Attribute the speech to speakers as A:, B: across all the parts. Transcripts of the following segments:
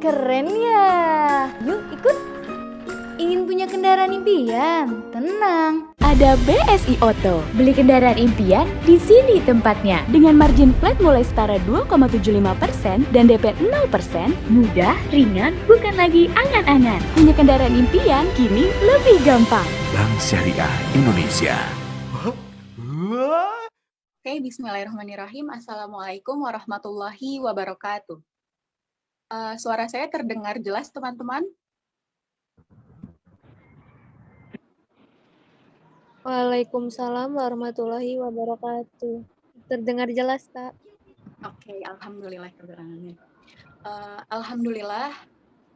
A: Keren ya. Yuk ikut. Ingin punya kendaraan impian? Tenang.
B: Ada BSI Auto. Beli kendaraan impian di sini tempatnya. Dengan margin flat mulai setara 2,75% dan DP 0%, mudah, ringan, bukan lagi angan-angan. Punya kendaraan impian kini lebih gampang.
C: Bank Syariah Indonesia.
D: Oke, bismillahirrahmanirrahim. Assalamualaikum warahmatullahi wabarakatuh. Suara saya terdengar jelas, teman-teman?
E: Waalaikumsalam warahmatullahi wabarakatuh. Terdengar jelas, Kak?
D: Oke, alhamdulillah kebenarannya. Alhamdulillah,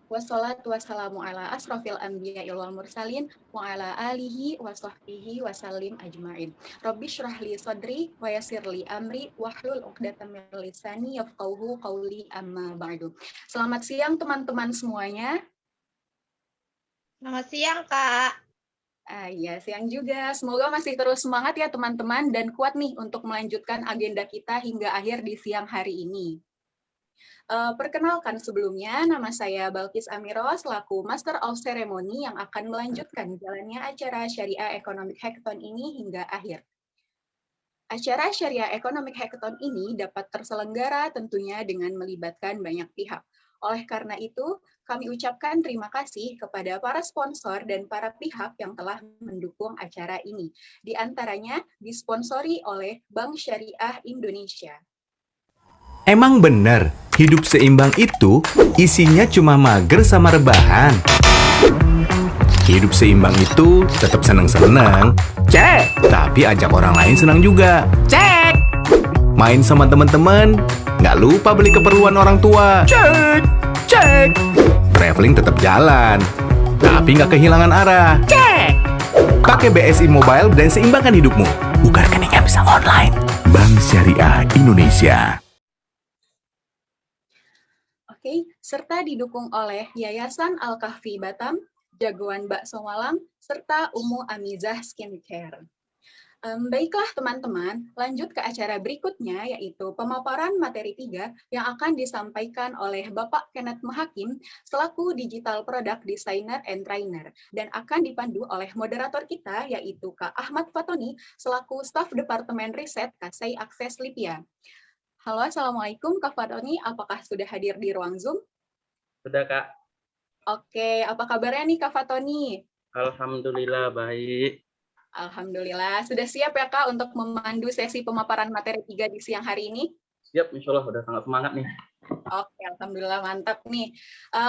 D: wassalatu wassalamu ala asrofil anbiya wal mursalin wa ala alihi wa sahbihi wasallim ajma'in. Rabbi syrahli sodri wa yassirli amri wahlul uqdatam min lisani yafqahu qawli amma ba'du. Selamat siang teman-teman semuanya.
F: Selamat siang, Kak.
D: Ya, siang juga. Semoga masih terus semangat ya teman-teman dan kuat nih untuk melanjutkan agenda kita hingga akhir di siang hari ini. Perkenalkan sebelumnya, nama saya Balkis Amiro selaku Master of Ceremony yang akan melanjutkan jalannya acara Syariah Economic Hackathon ini hingga akhir. Acara Syariah Economic Hackathon ini dapat terselenggara tentunya dengan melibatkan banyak pihak. Oleh karena itu, kami ucapkan terima kasih kepada para sponsor dan para pihak yang telah mendukung acara ini. Di antaranya disponsori oleh Bank Syariah Indonesia.
C: Emang bener, hidup seimbang itu isinya cuma mager sama rebahan. Hidup seimbang itu tetap seneng-seneng, cek. Tapi ajak orang lain senang juga, cek. Main sama teman-teman, nggak lupa beli keperluan orang tua, cek, cek. Traveling tetap jalan, tapi nggak kehilangan arah, cek. Pakai BSI Mobile dan seimbangkan hidupmu. Buka rekeningnya bisa online. Bank Syariah Indonesia.
D: Oke, serta didukung oleh Yayasan Al-Kahfi Batam, Jagoan Bakso Malang, serta Umu Amizah Skincare. Baiklah teman-teman, lanjut ke acara berikutnya yaitu pemaparan materi 3 yang akan disampaikan oleh Bapak Kenneth Mahakim selaku Digital Product Designer and Trainer dan akan dipandu oleh moderator kita yaitu Kak Ahmad Fatoni selaku Staf Departemen Riset Kasei Akses Lipia. Halo, Assalamualaikum Kak Fatoni, apakah sudah hadir di ruang Zoom?
G: Sudah, Kak.
D: Oke, apa kabarnya nih Kak Fatoni?
G: Alhamdulillah baik.
D: Alhamdulillah. Sudah siap ya Kak untuk memandu sesi pemaparan materi 3 di siang hari ini?
G: Siap, insya Allah udah sangat semangat nih.
D: Oke, alhamdulillah mantap nih.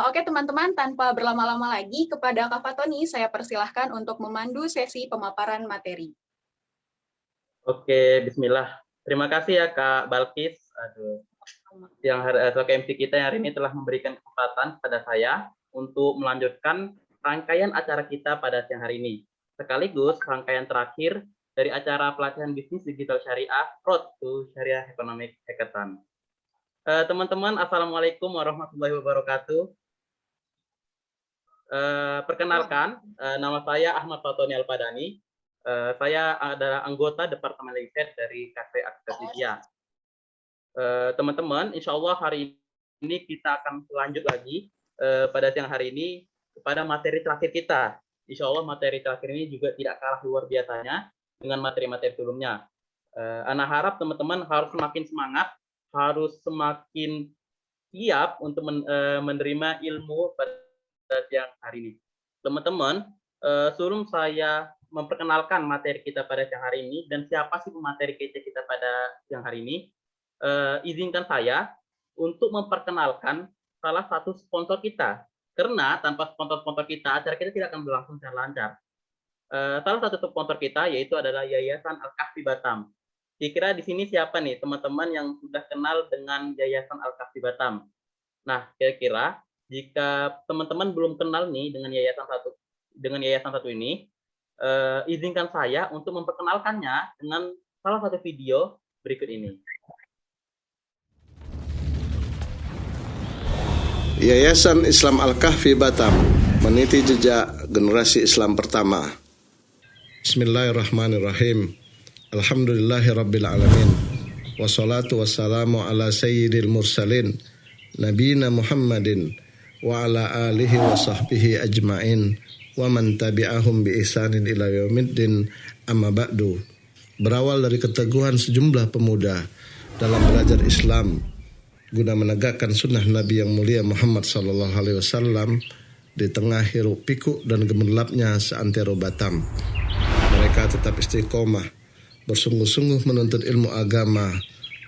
D: Oke teman-teman, tanpa berlama-lama lagi kepada Kak Fatoni, saya persilahkan untuk memandu sesi pemaparan materi.
G: Oke, bismillah. Terima kasih ya Kak Balkis. Sebagai MC kita yang hari ini telah memberikan kesempatan pada saya untuk melanjutkan rangkaian acara kita pada siang hari ini. Sekaligus rangkaian terakhir dari acara pelatihan bisnis digital syariah Road to Syariah Economic Hackathon. Teman-teman, Assalamualaikum warahmatullahi wabarakatuh. Perkenalkan, nama saya Ahmad Fatoni Alpadani. Saya adalah anggota Departemen Riset dari Kasei Akses Lipia. Teman-teman, insya Allah hari ini kita akan lanjut lagi pada siang hari ini kepada materi terakhir kita. Insya Allah materi terakhir ini juga tidak kalah luar biasanya dengan materi-materi sebelumnya. Ana harap teman-teman harus semakin semangat, harus semakin siap untuk menerima ilmu pada siang hari ini. Teman-teman, sebelum saya memperkenalkan materi kita pada siang hari ini dan siapa sih pemateri kita pada siang hari ini, izinkan saya untuk memperkenalkan salah satu sponsor kita. Karena tanpa sponsor-sponsor kita, acara kita tidak akan berlangsung secara lancar. Salah satu sponsor kita yaitu adalah Yayasan Al-Kahfi Batam. Kira-kira di sini siapa nih teman-teman yang sudah kenal dengan Yayasan Al-Kahfi Batam? Nah, kira-kira jika teman-teman belum kenal nih dengan yayasan satu ini, izinkan saya untuk memperkenalkannya dengan salah satu video berikut ini.
H: Yayasan Islam Al-Kahfi Batam meniti jejak generasi Islam pertama. Bismillahirrahmanirrahim. Alhamdulillahirabbil alamin. Wassalatu wassalamu ala sayyidil mursalin nabiyina Muhammadin wa ala alihi wa sahbihi ajma'in wa man tabi'ahum bi ihsanin ila yaumiddin, amma ba'du. Berawal dari keteguhan sejumlah pemuda dalam belajar Islam guna menegakkan sunnah Nabi yang mulia Muhammad sallallahu alaihi wasallam di tengah hiruk pikuk dan gemerlapnya seantero Batam. Mereka tetap istiqomah, bersungguh-sungguh menuntut ilmu agama,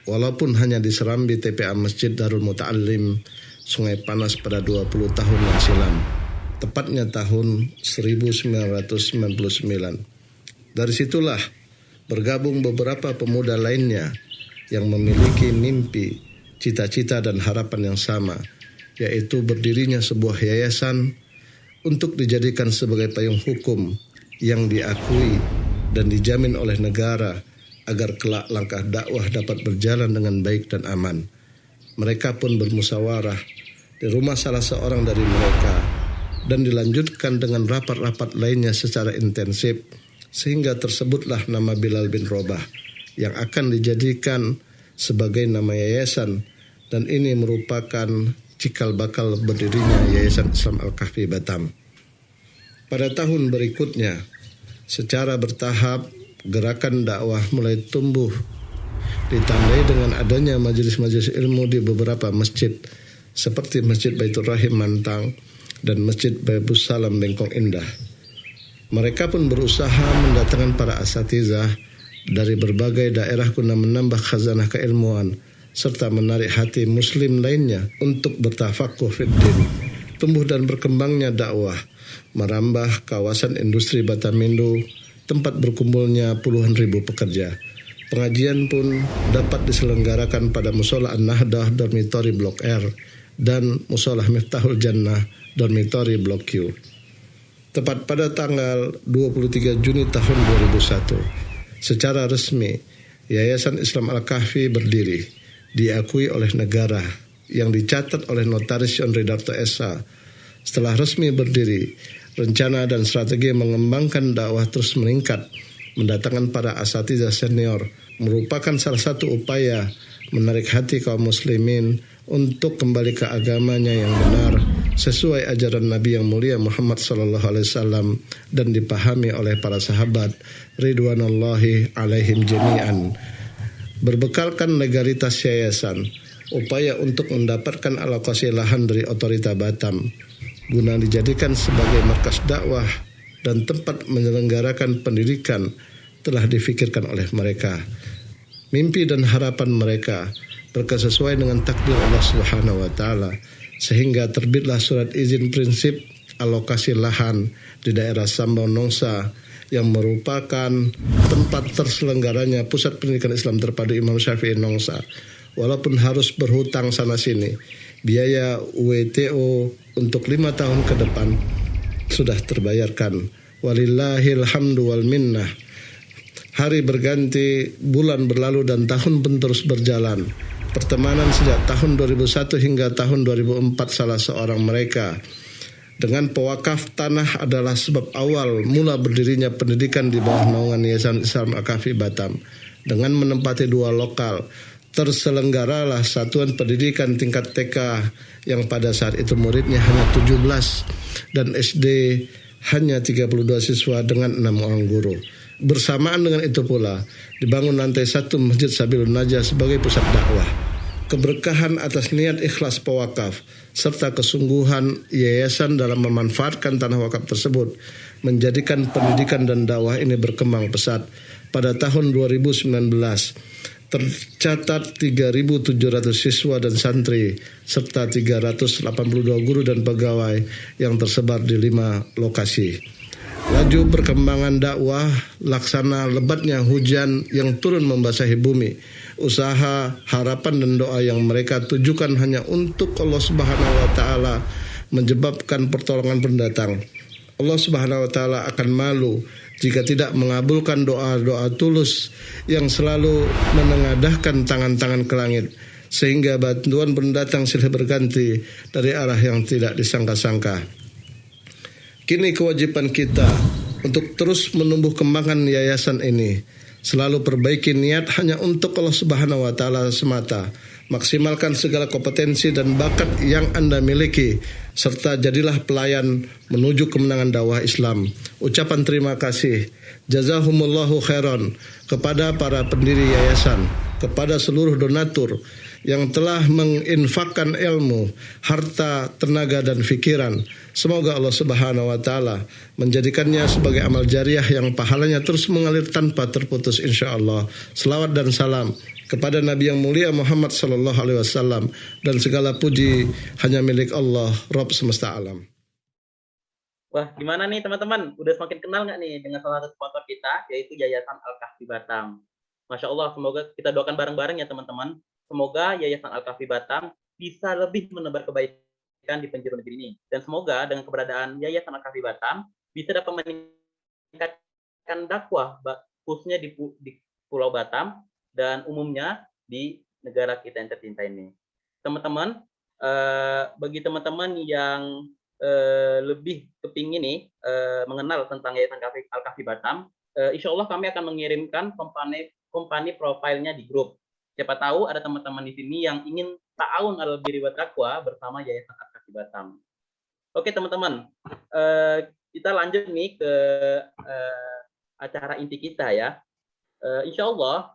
H: walaupun hanya di serambi TPA Masjid Darul Muta'allim, Sungai Panas pada 20 tahun yang silam, tepatnya tahun 1999. Dari situlah bergabung beberapa pemuda lainnya yang memiliki mimpi, cita-cita dan harapan yang sama, yaitu berdirinya sebuah yayasan untuk dijadikan sebagai payung hukum yang diakui dan dijamin oleh negara agar kelak langkah dakwah dapat berjalan dengan baik dan aman. Mereka pun bermusyawarah di rumah salah seorang dari mereka dan dilanjutkan dengan rapat-rapat lainnya secara intensif sehingga tersebutlah nama Bilal bin Rabah yang akan dijadikan sebagai nama yayasan, dan ini merupakan cikal bakal berdirinya Yayasan Islam Al-Kahfi Batam. Pada tahun berikutnya, secara bertahap gerakan dakwah mulai tumbuh, ditandai dengan adanya majelis-majelis ilmu di beberapa masjid seperti Masjid Baitur Rahim Mantang dan Masjid Babus Salam Bengkong Indah. Mereka pun berusaha mendatangkan para asatizah dari berbagai daerah guna menambah khazanah keilmuan serta menarik hati muslim lainnya untuk bertafakuh fiddin. Tumbuh dan berkembangnya dakwah merambah kawasan industri Batamindo, tempat berkumpulnya puluhan ribu pekerja. Pengajian pun dapat diselenggarakan pada Musola An-Nahdah Dormitory Blok R dan Musola Miftahul Jannah Dormitory Blok Q. Tepat pada tanggal 23 Juni tahun 2001, secara resmi Yayasan Islam Al-Kahfi berdiri, diakui oleh negara, yang dicatat oleh Notaris Yon Ridarto S.A. Setelah resmi berdiri, rencana dan strategi mengembangkan dakwah terus meningkat. Mendatangkan para asatizah senior merupakan salah satu upaya menarik hati kaum muslimin untuk kembali ke agamanya yang benar sesuai ajaran Nabi yang mulia Muhammad sallallahu alaihi wasallam dan dipahami oleh para sahabat ridwanullahi alaihim jami'an. Berbekalkan legalitas yayasan, upaya untuk mendapatkan alokasi lahan dari otorita Batam guna dijadikan sebagai markas dakwah dan tempat menyelenggarakan pendidikan telah difikirkan oleh mereka. Mimpi dan harapan mereka berkesesuaian dengan takdir Allah Subhanahu wa taala, sehingga terbitlah surat izin prinsip alokasi lahan di daerah Sambau Nongsa yang merupakan tempat terselenggaranya pusat pendidikan Islam terpadu Imam Syafi'i Nongsa. Walaupun harus berhutang sana sini, biaya WTO untuk 5 tahun ke depan sudah terbayarkan. Walillahil hamdu wal minnah. Hari berganti, bulan berlalu dan tahun pun terus berjalan. Pertemanan sejak tahun 2001 hingga tahun 2004 salah seorang mereka dengan pewakaf tanah adalah sebab awal mula berdirinya pendidikan di bawah naungan Yayasan Islam Al-Kahfi Batam. Dengan menempati 2 lokal, terselenggaralah satuan pendidikan tingkat TK yang pada saat itu muridnya hanya 17 dan SD hanya 32 siswa dengan 6 orang guru. Bersamaan dengan itu pula dibangun lantai 1 Masjid Sabilun Najah sebagai pusat dakwah. Keberkahan atas niat ikhlas pewakaf serta kesungguhan yayasan dalam memanfaatkan tanah wakaf tersebut menjadikan pendidikan dan dakwah ini berkembang pesat. Pada tahun 2019 tercatat 3.700 siswa dan santri serta 382 guru dan pegawai yang tersebar di 5 lokasi. Laju perkembangan dakwah, laksana lebatnya hujan yang turun membasahi bumi, usaha, harapan dan doa yang mereka tujukan hanya untuk Allah Subhanahu wa taala menyebabkan pertolongan pendatang. Allah Subhanahu wa taala akan malu jika tidak mengabulkan doa-doa tulus yang selalu menengadahkan tangan-tangan ke langit, sehingga bantuan pendatang silih berganti dari arah yang tidak disangka-sangka. Kini kewajiban kita untuk terus menumbuh kembangkan yayasan ini, selalu perbaiki niat hanya untuk Allah Subhanahu wa taala semata. Maksimalkan segala kompetensi dan bakat yang Anda miliki serta jadilah pelayan menuju kemenangan dakwah Islam. Ucapan terima kasih, jazahumullahu khairan, kepada para pendiri yayasan, kepada seluruh donatur yang telah menginfakkan ilmu, harta, tenaga, dan fikiran. Semoga Allah Subhanahu wa Ta'ala menjadikannya sebagai amal jariah yang pahalanya terus mengalir tanpa terputus, insya Allah. Selawat dan salam kepada Nabi yang mulia Muhammad Sallallahu Alaihi Wasallam, dan segala puji hanya milik Allah, Rabb semesta alam.
G: Wah, gimana nih teman-teman? Udah semakin kenal nggak nih dengan salah satu sponsor kita, yaitu Yayasan Al-Kahfi Batam. Masya Allah, semoga kita doakan bareng-bareng ya teman-teman. Semoga Yayasan Al-Kahfi Batam bisa lebih menebar kebaikan di penjuru negeri ini. Dan semoga dengan keberadaan Yayasan Al-Kahfi Batam bisa dapat meningkatkan dakwah, khususnya di Pulau Batam dan umumnya di negara kita yang tercinta ini. Teman-teman, bagi teman-teman yang lebih kepingin nih mengenal tentang Yayasan Al-Kahfi Batam, insya Allah kami akan mengirimkan company profilnya di grup. Siapa tahu ada teman-teman di sini yang ingin ta'awun alal birri wa taqwa bersama Yayasan Al-Kahfi Batam. Oke teman-teman, kita lanjut nih ke acara inti kita ya. Insya Allah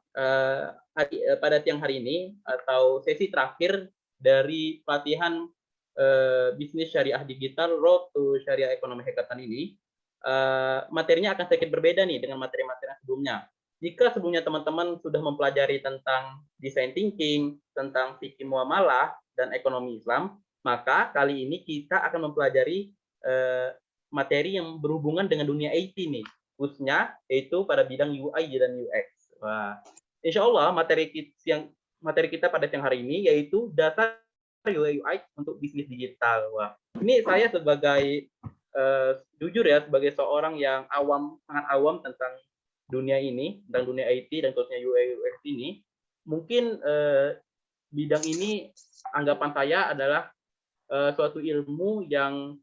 G: pada siang hari ini atau sesi terakhir dari pelatihan bisnis syariah digital Road to Syariah Economy Hackathon ini, materinya akan sedikit berbeda nih dengan materi-materi sebelumnya. Jika sebelumnya teman-teman sudah mempelajari tentang design thinking, tentang fikih muamalah, dan ekonomi Islam, maka kali ini kita akan mempelajari materi yang berhubungan dengan dunia IT nih, khususnya yaitu pada bidang UI dan UX. Wah, insya Allah materi kita pada siang hari ini yaitu dasar UI UX untuk bisnis digital. Wah, ini saya sebagai jujur ya, sebagai seorang yang sangat awam tentang dunia ini, tentang dunia IT dan khususnya UI UX ini, mungkin bidang ini anggapan saya adalah suatu ilmu yang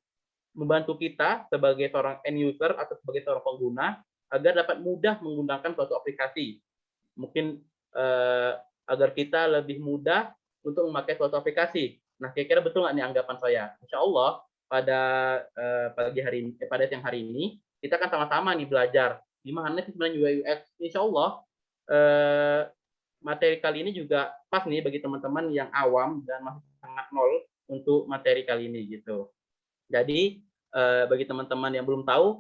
G: membantu kita sebagai seorang end user atau sebagai seorang pengguna agar dapat mudah menggunakan suatu aplikasi. Mungkin agar kita lebih mudah untuk memakai suatu aplikasi. Nah, kira-kira betul nggak nih anggapan saya? Insya Allah pada siang hari ini kita akan sama-sama nih belajar gimana sih sebenarnya UI UX. Insya Allah materi kali ini juga pas nih bagi teman-teman yang awam dan masih sangat nol untuk materi kali ini gitu. Jadi bagi teman-teman yang belum tahu,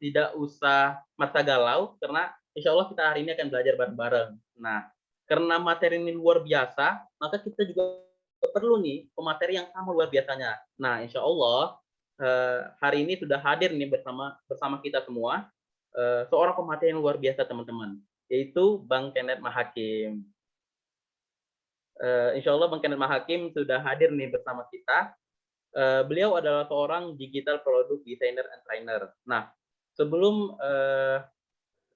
G: tidak usah masa galau karena insya Allah kita hari ini akan belajar bareng-bareng. Nah, karena materi ini luar biasa, maka kita juga perlu nih pemateri yang sama luar biasanya. Nah, insya Allah hari ini sudah hadir nih bersama kita semua seorang pemateri yang luar biasa teman-teman, yaitu Bang Kenneth Mahakim. Insya Allah Bang Kenneth Mahakim sudah hadir nih bersama kita. Beliau adalah seorang digital product designer and trainer. Nah, sebelum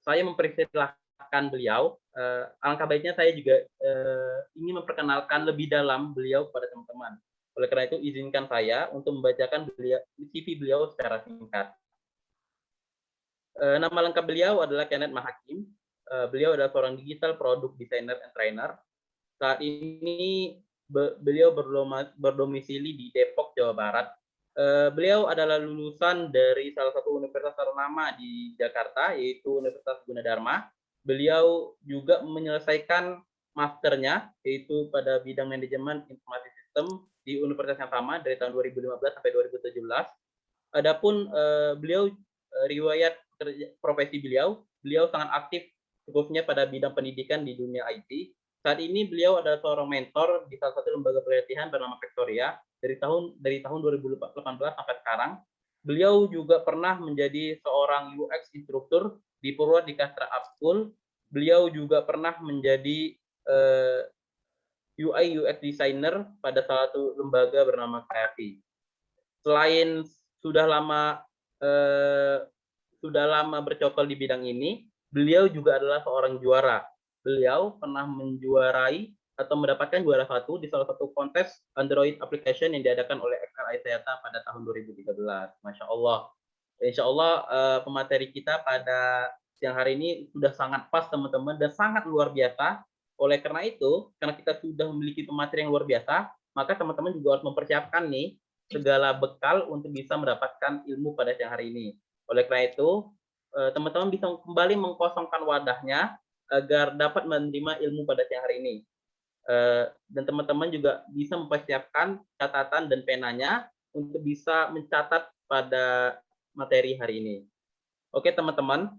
G: saya mempersilahkan beliau, alangkah baiknya saya juga ingin memperkenalkan lebih dalam beliau kepada teman-teman. Oleh karena itu, izinkan saya untuk membacakan CV beliau secara singkat. Nama lengkap beliau adalah Kenneth Mahakim. Beliau adalah seorang digital product designer and trainer. Saat ini beliau berdomisili di Depok, Jawa Barat. Beliau adalah lulusan dari salah satu universitas ternama di Jakarta, yaitu Universitas Gunadarma. Beliau juga menyelesaikan masternya, yaitu pada bidang manajemen informasi sistem di universitas yang sama dari tahun 2015 sampai 2017. Adapun beliau riwayat profesi beliau sangat aktif khususnya pada bidang pendidikan di dunia IT. Saat ini beliau adalah seorang mentor di salah satu lembaga pelatihan bernama Factoria dari tahun 2018 sampai sekarang. Beliau juga pernah menjadi seorang UX instruktur di Purwadikastra Upschool. Beliau juga pernah menjadi UI UX designer pada salah satu lembaga bernama Kreatif. Selain sudah lama bercokol di bidang ini, beliau juga adalah seorang juara. Beliau pernah menjuarai atau mendapatkan juara 1 di salah satu kontes Android application yang diadakan oleh XRI Teata pada tahun 2013. Masya Allah. Insya Allah pemateri kita pada siang hari ini sudah sangat pas teman-teman dan sangat luar biasa. Oleh karena itu, karena kita sudah memiliki pemateri yang luar biasa, maka teman-teman juga harus mempersiapkan nih segala bekal untuk bisa mendapatkan ilmu pada siang hari ini. Oleh karena itu, teman-teman bisa kembali mengkosongkan wadahnya agar dapat menerima ilmu pada siang hari ini. Dan teman-teman juga bisa mempersiapkan catatan dan penanya untuk bisa mencatat pada materi hari ini. Oke teman-teman,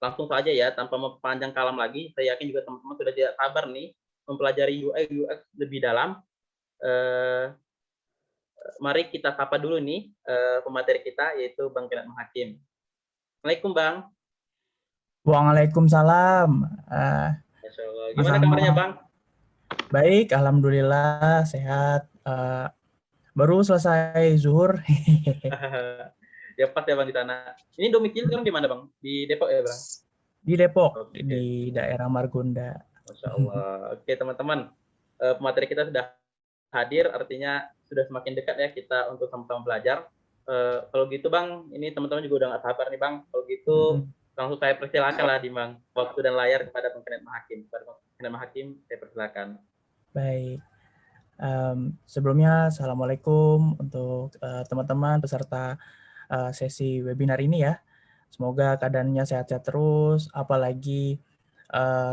G: langsung saja ya, tanpa mempanjang kalam lagi. Saya yakin juga teman-teman sudah tidak sabar nih mempelajari UI UX lebih dalam. Mari kita sapa dulu nih pemateri kita, yaitu Bang Kenneth Mahakim. Assalamualaikum Bang.
I: Waalaikumsalam.
G: Masya Allah. Gimana kabarnya Bang?
I: Baik, alhamdulillah sehat. Baru selesai zuhur.
G: Ya pas ya Bang di sana. Ini domisili sekarang di mana Bang? Di Depok ya Bang?
I: Di Depok,
G: Oke.
I: di daerah Margonda.
G: Masya Allah. Oke teman-teman, pemateri kita sudah hadir, artinya sudah semakin dekat ya kita untuk sama-sama belajar. Kalau gitu Bang, ini teman-teman juga udah nggak sabar nih Bang. Kalau gitu langsung saya persilakan lah di Bang, waktu dan layar kepada Bang Kenneth Mahakim. Kepada Bang Kenneth Mahakim, saya persilakan.
I: Baik. Sebelumnya, Assalamualaikum untuk teman-teman peserta sesi webinar ini ya. Semoga keadaannya sehat-sehat terus, apalagi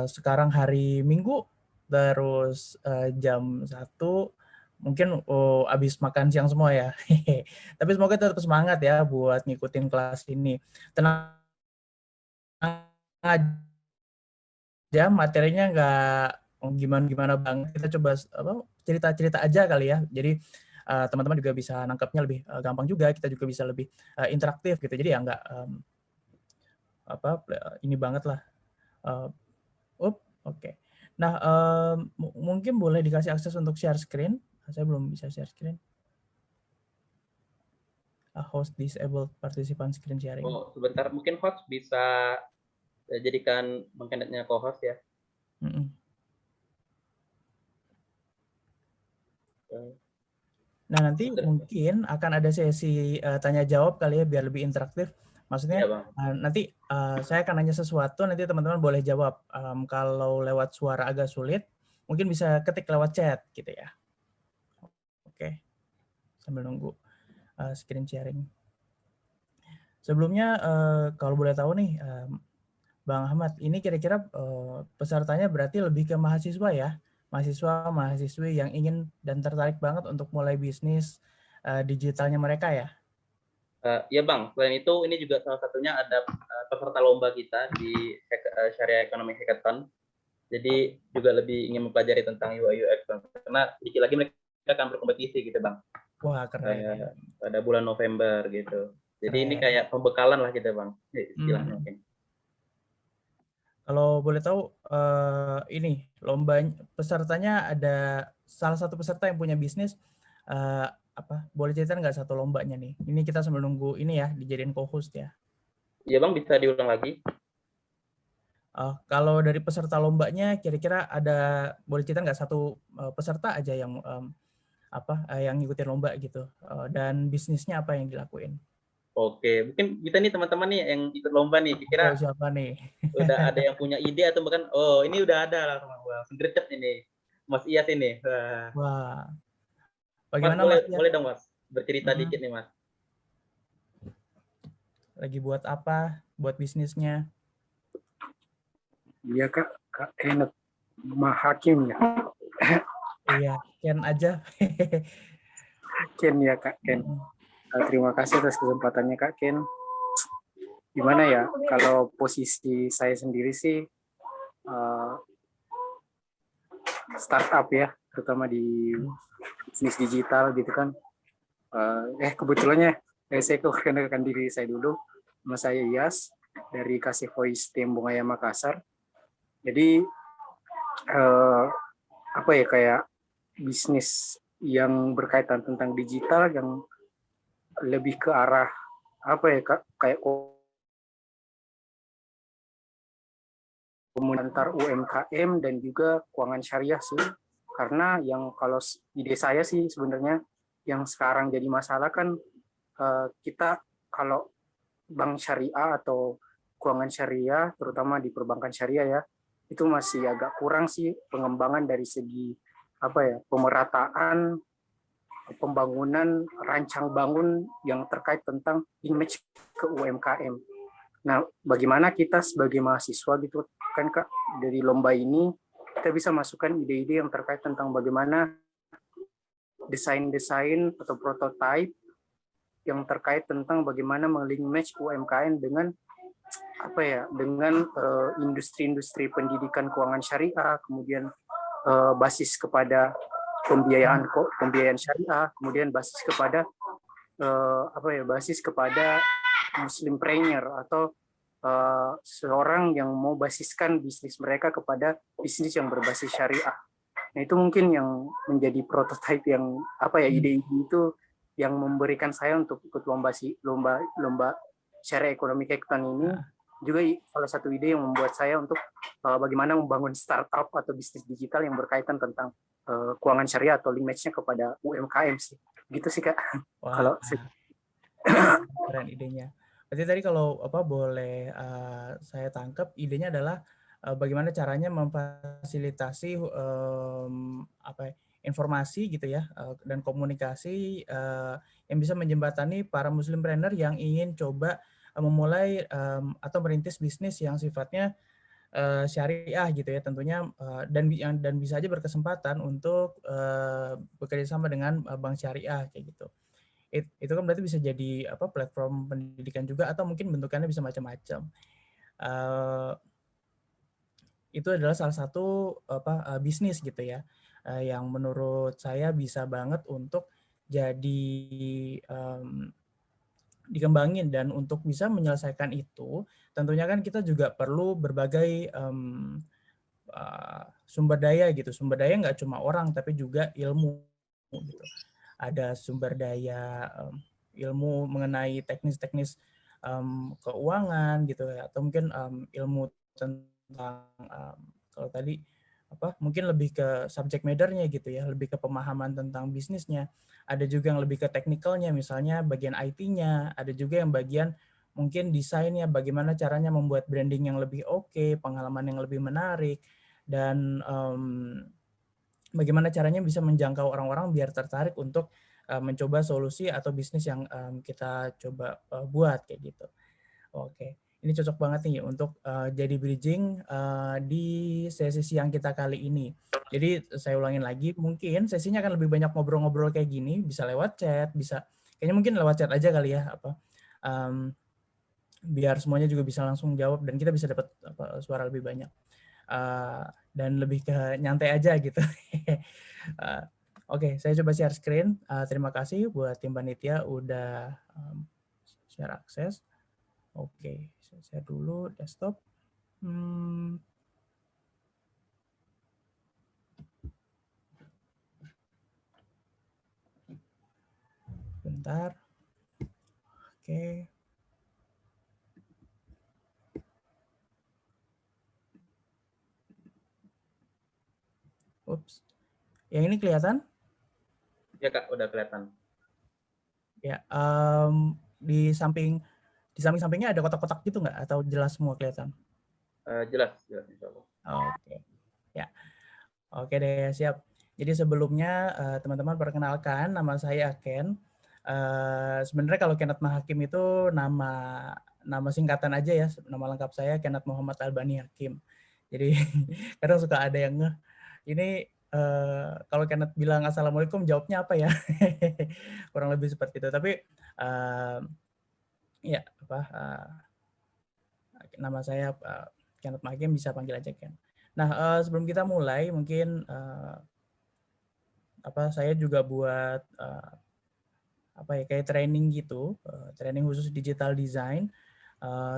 I: sekarang hari Minggu, terus jam 1, mungkin habis makan siang semua ya. Tapi semoga tetap semangat ya buat ngikutin kelas ini. Tenang aja, materinya nggak gimana-gimana banget. Kita coba cerita-cerita aja kali ya. Jadi teman-teman juga bisa nangkepnya lebih gampang juga. Kita juga bisa lebih interaktif gitu. Jadi ya nggak ini banget lah. Oke. Nah, mungkin boleh dikasih akses untuk share screen. Saya belum bisa share screen. Host disabled participant screen sharing.
G: Oh, sebentar. Mungkin host bisa jadikan Bang Kenneth-nya co-host ya.
I: Nah, nanti mungkin akan ada sesi tanya jawab kali ya biar lebih interaktif. Maksudnya
G: Iya,
I: nanti saya akan nanya sesuatu, nanti teman-teman boleh jawab. Kalau lewat suara agak sulit, mungkin bisa ketik lewat chat gitu ya. Oke, sambil nunggu screen sharing. Sebelumnya kalau boleh tahu nih, Bang Ahmad, ini kira-kira pesertanya berarti lebih ke mahasiswa ya? Mahasiswa-mahasiswi yang ingin dan tertarik banget untuk mulai bisnis digitalnya mereka ya?
G: Ya Bang, selain itu ini juga salah satunya ada peserta lomba kita di Syariah Economic Hackathon. Jadi juga lebih ingin mempelajari tentang UI UX Bang. Karena sedikit lagi mereka akan berkompetisi gitu Bang.
I: Wah keren.
G: Pada bulan November gitu. Jadi ini kayak pembekalan lah kita Bang. Istilahnya mungkin.
I: Kalau boleh tahu ini lomba pesertanya ada salah satu peserta yang punya bisnis boleh cerita nggak satu lombanya nih? Ini kita sambil nunggu ini ya dijadiin co-host ya.
G: Iya Bang, bisa diulang lagi.
I: Kalau dari peserta lombanya kira-kira ada boleh cerita nggak satu peserta aja yang yang ngikutin lomba gitu dan bisnisnya apa yang dilakuin?
G: Oke, mungkin kita nih teman-teman nih yang ikut lomba nih, kira
I: siapa nih?
G: Udah ada yang punya ide atau bahkan ini udah ada lah teman-teman. Gercep ini, Mas Iyas ini.
I: Wah. Bagaimana
G: Mas,
I: Mas?
G: boleh dong Mas, bercerita dikit nih Mas.
I: Lagi buat apa? Buat bisnisnya?
J: Iya Kak Kenneth Mahakim ya.
I: Iya, Ken aja.
J: Ken ya Kak Ken. Terima kasih atas kesempatannya Kak Ken. Gimana ya, kalau posisi saya sendiri sih startup ya, terutama di bisnis digital gitu kan. Kebetulannya saya kenalkan diri saya dulu. Nama saya Iyas dari Kasih Voice Tim Bungaya Makassar. Jadi kayak bisnis yang berkaitan tentang digital yang lebih ke arah kayak antar UMKM dan juga keuangan syariah sih. Karena yang kalau ide saya sih sebenarnya yang sekarang jadi masalah kan kita kalau bank syariah atau keuangan syariah terutama di perbankan syariah ya itu masih agak kurang sih pengembangan dari segi pemerataan pembangunan rancang bangun yang terkait tentang image ke UMKM. Nah, bagaimana kita sebagai mahasiswa gitu kan Kak, dari lomba ini kita bisa masukkan ide-ide yang terkait tentang bagaimana desain-desain atau prototipe yang terkait tentang bagaimana melink match UMKM dengan dengan industri-industri pendidikan keuangan syariah, kemudian basis kepada pembiayaan syariah, kemudian basis kepada basis kepada Muslimpreneur atau seorang yang mau basiskan bisnis mereka kepada bisnis yang berbasis syariah. Nah, itu mungkin yang menjadi prototipe yang ide-ide itu yang memberikan saya untuk ikut lomba syariah ekonomi keikutan ini. Juga salah satu ide yang membuat saya untuk bagaimana membangun startup atau bisnis digital yang berkaitan tentang keuangan syariah atau link match-nya kepada UMKM sih. Gitu sih Kak.
I: Wah,
J: Kalau
I: keren idenya. Berarti tadi kalau boleh saya tangkap, idenya adalah bagaimana caranya memfasilitasi informasi gitu ya, dan komunikasi yang bisa menjembatani para muslimpreneur yang ingin coba memulai atau merintis bisnis yang sifatnya syariah gitu ya tentunya, dan bisa aja berkesempatan untuk bekerja sama dengan bank syariah kayak gitu. Itu kan berarti bisa jadi platform pendidikan juga, atau mungkin bentukannya bisa macam-macam. Itu adalah salah satu bisnis gitu ya, yang menurut saya bisa banget untuk jadi dikembangin. Dan untuk bisa menyelesaikan itu tentunya kan kita juga perlu berbagai sumber daya gitu. Sumber daya nggak cuma orang tapi juga ilmu gitu. Ada sumber daya ilmu mengenai teknis-teknis keuangan gitu ya, atau mungkin ilmu tentang kalau tadi mungkin lebih ke subject matter-nya gitu ya, lebih ke pemahaman tentang bisnisnya. Ada juga yang lebih ke teknikalnya, misalnya bagian IT-nya, ada juga yang bagian mungkin desainnya, bagaimana caranya membuat branding yang lebih oke, pengalaman yang lebih menarik, dan bagaimana caranya bisa menjangkau orang-orang biar tertarik untuk mencoba solusi atau bisnis yang kita coba buat kayak gitu. Oke, ini cocok banget nih untuk jadi bridging di sesi siang kita kali ini. Jadi saya ulangin lagi, mungkin sesinya akan lebih banyak ngobrol-ngobrol kayak gini, bisa lewat chat, kayaknya mungkin lewat chat aja kali ya, biar semuanya juga bisa langsung jawab dan kita bisa dapat suara lebih banyak. Dan lebih ke nyantai aja gitu. Oke, saya coba share screen. Terima kasih buat tim panitia udah share akses. Oke, saya share dulu desktop. Bentar. Oke. Ups. Yang ini kelihatan?
G: Ya Kak, udah kelihatan.
I: Ya, di samping-sampingnya ada kotak-kotak gitu nggak? Atau jelas semua kelihatan?
G: Jelas, insya Allah.
I: Oke, ya, oke deh, siap. Jadi sebelumnya teman-teman perkenalkan, nama saya Ken. Sebenarnya kalau Kenneth Mahakim itu nama singkatan aja ya. Nama lengkap saya Kenneth Muhammad Albani Hakim. Jadi kadang suka ada yang ini kalau Kenneth bilang assalamualaikum jawabnya apa ya? Kurang lebih seperti itu. Tapi ya nama saya Kenneth Mahakim, bisa panggil aja Ken. Nah, sebelum kita mulai mungkin saya juga buat kayak training gitu, training khusus digital design.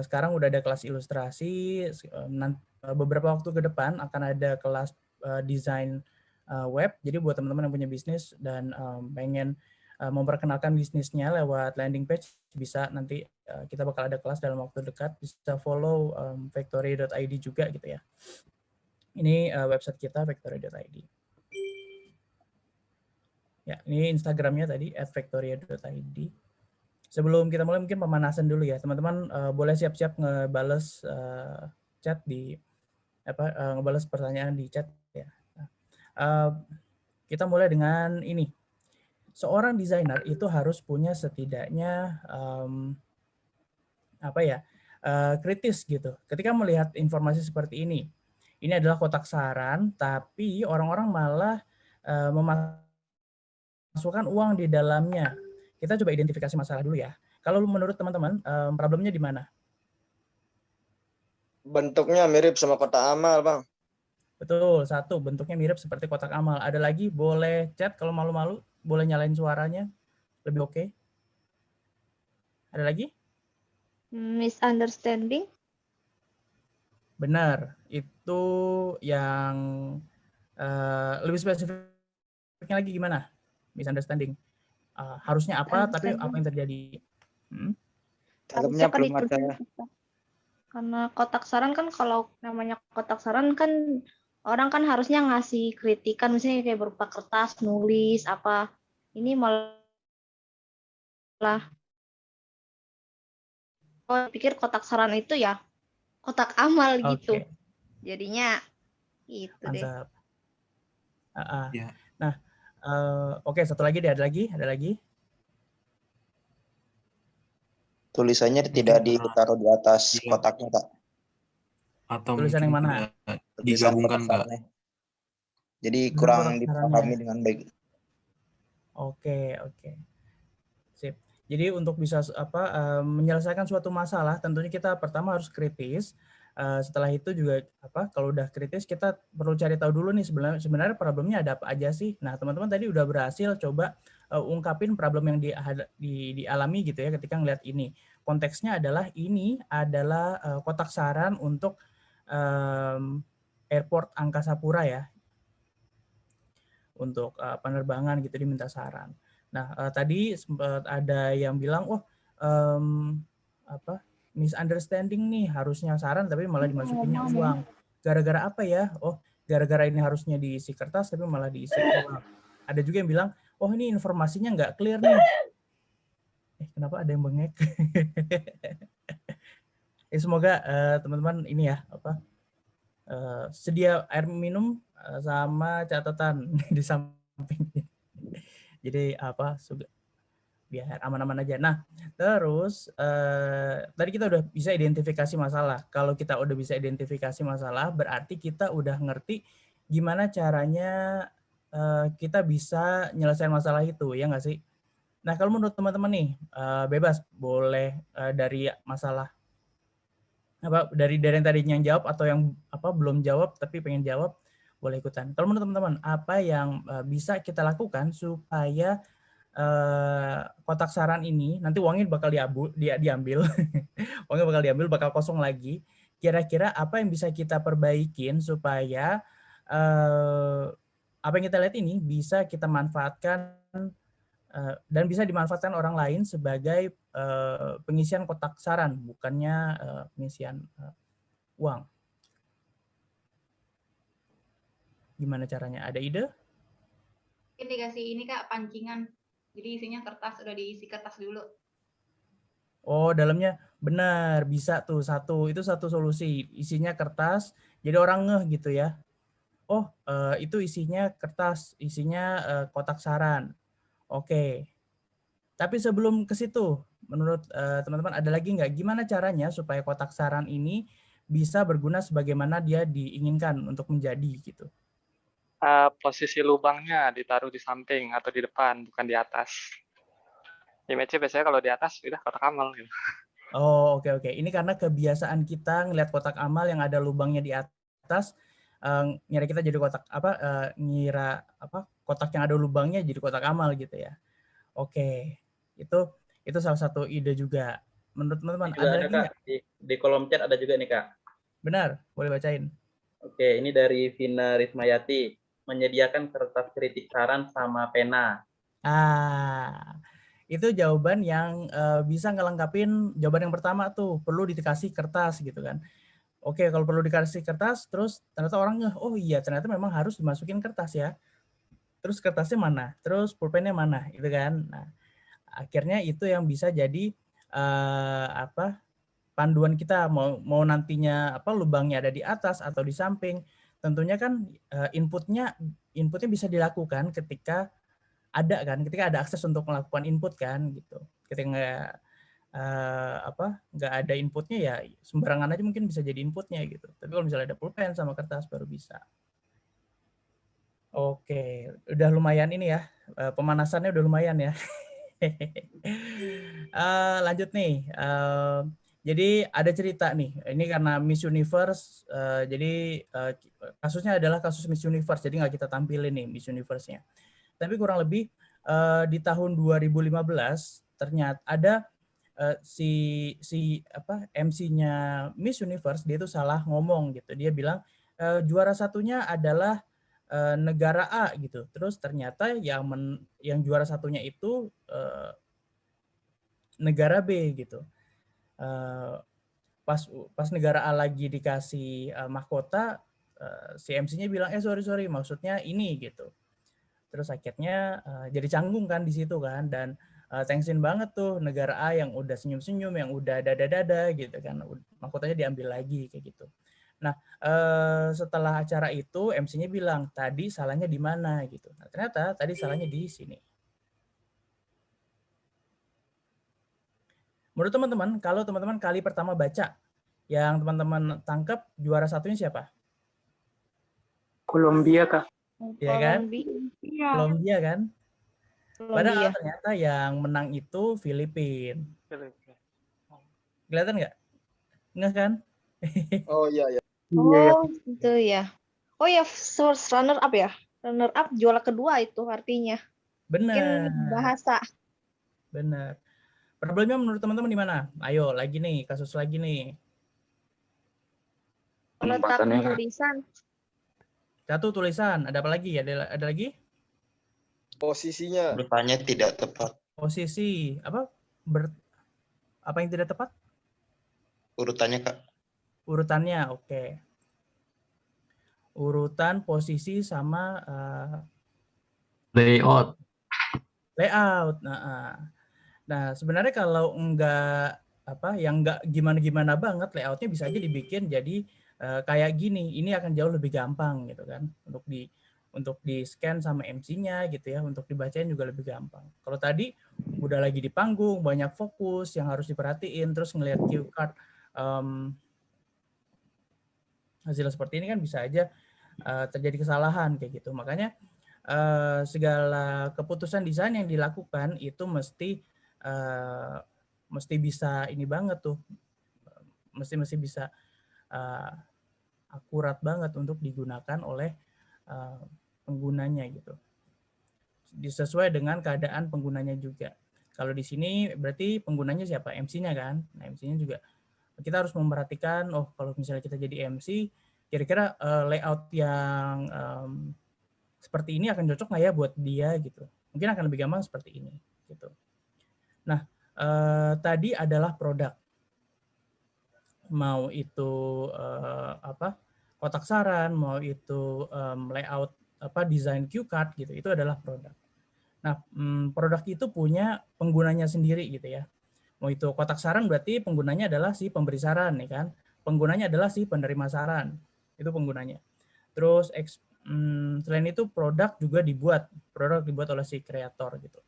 I: Sekarang udah ada kelas ilustrasi, beberapa waktu ke depan akan ada kelas desain web. Jadi buat teman-teman yang punya bisnis dan pengen memperkenalkan bisnisnya lewat landing page, bisa nanti kita bakal ada kelas dalam waktu dekat. Bisa follow factory.id juga gitu ya. Ini website kita factory.id. Ya, ini Instagramnya tadi @factoria.id. Sebelum kita mulai mungkin pemanasan dulu ya, teman-teman boleh siap-siap ngebales chat di ngebales pertanyaan di chat ya. Kita mulai dengan ini. seorang desainer itu harus punya setidaknya kritis gitu. Ketika melihat informasi seperti ini adalah kotak saran, tapi orang-orang malah memasukkan uang di dalamnya. Kita coba identifikasi masalah dulu ya. Kalau menurut teman-teman, problemnya di mana?
K: Bentuknya mirip sama kotak amal, Bang.
I: Betul, satu, bentuknya mirip seperti kotak amal. Ada lagi, boleh chat kalau malu-malu, boleh nyalain suaranya, lebih oke. Ada lagi?
E: Misunderstanding.
I: Benar, itu yang lebih spesifiknya lagi gimana? Misunderstanding. Harusnya apa, tapi apa yang terjadi?
K: Dalamnya belum ada.
F: Karena kotak saran kan, kalau namanya kotak saran kan orang kan harusnya ngasih kritikan, misalnya kayak berupa kertas, nulis, apa. Ini malah pikir kotak saran itu ya kotak amal gitu. Jadinya itu deh.
I: Mantap. Nah, oke, satu lagi deh, ada lagi?
K: Tulisannya tidak ditaruh di atas kotaknya, Kak.
L: Atau
I: tulisan yang mana?
L: Digabungkan, Kak.
K: Jadi kurang dipahami dengan baik.
I: Oke. Sip. Jadi untuk bisa menyelesaikan suatu masalah, tentunya kita pertama harus kritis. Setelah itu juga kalau udah kritis kita perlu cari tahu dulu nih sebenarnya problemnya ada apa aja sih. Nah, teman-teman tadi udah berhasil coba ungkapin problem yang dialami gitu ya ketika ngeliat ini. Konteksnya adalah ini adalah kotak saran untuk airport Angkasa Pura ya. Untuk penerbangan gitu diminta saran. Nah, tadi sempat ada yang bilang, misunderstanding nih, harusnya saran tapi malah dimasukinnya uang. Gara-gara apa ya? Oh, gara-gara ini harusnya diisi kertas tapi malah diisi uang. Ada juga yang bilang, oh ini informasinya nggak clear nih. Kenapa ada yang bengek? Semoga teman-teman ini ya, sedia air minum sama catatan di samping. Jadi biar aman-aman aja. Nah, terus tadi kita udah bisa identifikasi masalah. Kalau kita udah bisa identifikasi masalah, berarti kita udah ngerti gimana caranya kita bisa nyelesain masalah itu, ya nggak sih? Nah, kalau menurut teman-teman nih, bebas boleh dari masalah dari yang tadinya yang jawab atau yang belum jawab tapi pengen jawab, boleh ikutan. Kalau menurut teman-teman, apa yang bisa kita lakukan supaya kotak saran ini nanti uangnya bakal diambil, uangnya bakal diambil, bakal kosong lagi. Kira-kira apa yang bisa kita perbaikin supaya apa yang kita lihat ini bisa kita manfaatkan dan bisa dimanfaatkan orang lain sebagai pengisian kotak saran, bukannya pengisian uang. Gimana caranya? Ada ide?
D: Mungkin dikasih ini Kak, pancingan. Jadi isinya kertas, udah diisi kertas dulu.
I: Oh, dalamnya benar, bisa tuh itu satu solusi. Isinya kertas, jadi orang ngeh gitu ya. Oh, itu isinya kertas, isinya kotak saran. Oke. Tapi sebelum ke situ, menurut teman-teman ada lagi nggak? Gimana caranya supaya kotak saran ini bisa berguna sebagaimana dia diinginkan untuk menjadi gitu?
M: Posisi lubangnya ditaruh di samping atau di depan, bukan di atas. Image-nya biasanya kalau di atas udah kotak amal gitu.
I: Oh, oke. Ini karena kebiasaan kita ngelihat kotak amal yang ada lubangnya di atas, ngira kita jadi kotak kotak yang ada lubangnya jadi kotak amal gitu ya. Oke. Itu salah satu ide juga. Menurut teman-teman ada lagi nggak?
G: Di kolom chat ada juga nih Kak.
I: Benar, boleh bacain.
G: Oke, ini dari Vina Rismayati, menyediakan kertas kritik saran sama pena.
I: Itu jawaban yang bisa ngelengkapin jawaban yang pertama tuh, perlu dikasih kertas gitu kan. Oke, kalau perlu dikasih kertas, terus ternyata orang ngeh, oh iya ternyata memang harus dimasukin kertas ya. Terus kertasnya mana? Terus pulpennya mana? Gitu kan. Nah, akhirnya itu yang bisa jadi panduan kita mau nantinya lubangnya ada di atas atau di samping. Tentunya kan inputnya bisa dilakukan ketika ada kan, ketika ada akses untuk melakukan input kan gitu. Ketika nggak ada inputnya ya sembarangan aja mungkin bisa jadi inputnya gitu. Tapi kalau misalnya ada pulpen sama kertas baru bisa. Oke, udah lumayan ini ya, pemanasannya udah lumayan ya. Lanjut nih, jadi ada cerita nih, ini karena Miss Universe, jadi kasusnya adalah kasus Miss Universe, jadi nggak kita tampilin nih Miss Universe-nya. Tapi kurang lebih di tahun 2015 ternyata ada MC-nya Miss Universe, dia itu salah ngomong gitu. Dia bilang juara satunya adalah negara A gitu. Terus ternyata yang juara satunya itu negara B gitu. Pas negara A lagi dikasih mahkota, si MC-nya bilang sorry maksudnya ini gitu. Terus akhirnya jadi canggung kan di situ kan, dan thanksin banget tuh negara A yang udah senyum-senyum, yang udah dada-dada gitu kan, mahkotanya diambil lagi kayak gitu. Nah, setelah acara itu MC-nya bilang, tadi salahnya di mana gitu. Nah, ternyata tadi salahnya di sini. Menurut teman-teman, kalau teman-teman kali pertama baca, yang teman-teman tangkap juara satunya siapa?
J: Kolombia, Kak.
I: Iya kan? Kolombia kan? Padahal
F: Kolombia.
I: ternyata yang menang itu Filipina. Kelihatan nggak? Nggak kan?
K: Oh iya.
F: Oh, itu ya. Oh ya, first runner up ya. Runner up juara kedua itu artinya.
I: Benar.
F: Mungkin bahasa.
I: Benar. Problemnya menurut teman-teman di mana? Ayo, lagi nih, kasus lagi nih.
F: Letak tulisan.
I: Satu tulisan, ada apa lagi? Ada lagi?
K: Posisinya. Urutannya tidak tepat.
I: Posisi, apa? Apa yang tidak tepat?
K: Urutannya, Kak.
I: Urutannya, oke. Urutan, posisi, sama
L: layout.
I: Layout. Nah, sebenarnya kalau yang enggak gimana-gimana banget, layoutnya bisa aja dibikin jadi kayak gini. Ini akan jauh lebih gampang gitu kan, untuk di scan sama MC-nya gitu ya, untuk dibacain juga lebih gampang. Kalau tadi udah lagi di panggung, banyak fokus yang harus diperhatiin, terus ngelihat cue card, hasil seperti ini kan bisa aja terjadi kesalahan kayak gitu. Makanya segala keputusan desain yang dilakukan itu mesti bisa ini banget tuh, mesti bisa akurat banget untuk digunakan oleh penggunanya gitu, sesuai dengan keadaan penggunanya juga. Kalau di sini berarti penggunanya siapa? MC-nya kan. Nah, MC-nya juga kita harus memperhatikan, kalau misalnya kita jadi MC, kira-kira layout yang seperti ini akan cocok nggak ya buat dia gitu. Mungkin akan lebih gampang seperti ini gitu. Nah, tadi adalah produk. Mau itu kotak saran, mau itu layout desain cue card gitu, itu adalah produk. Nah, produk itu punya penggunanya sendiri gitu ya. Mau itu kotak saran berarti penggunanya adalah si pemberi saran, ya kan? Penggunanya adalah si penerima saran, itu penggunanya. Terus selain itu produk dibuat oleh si kreator gitu.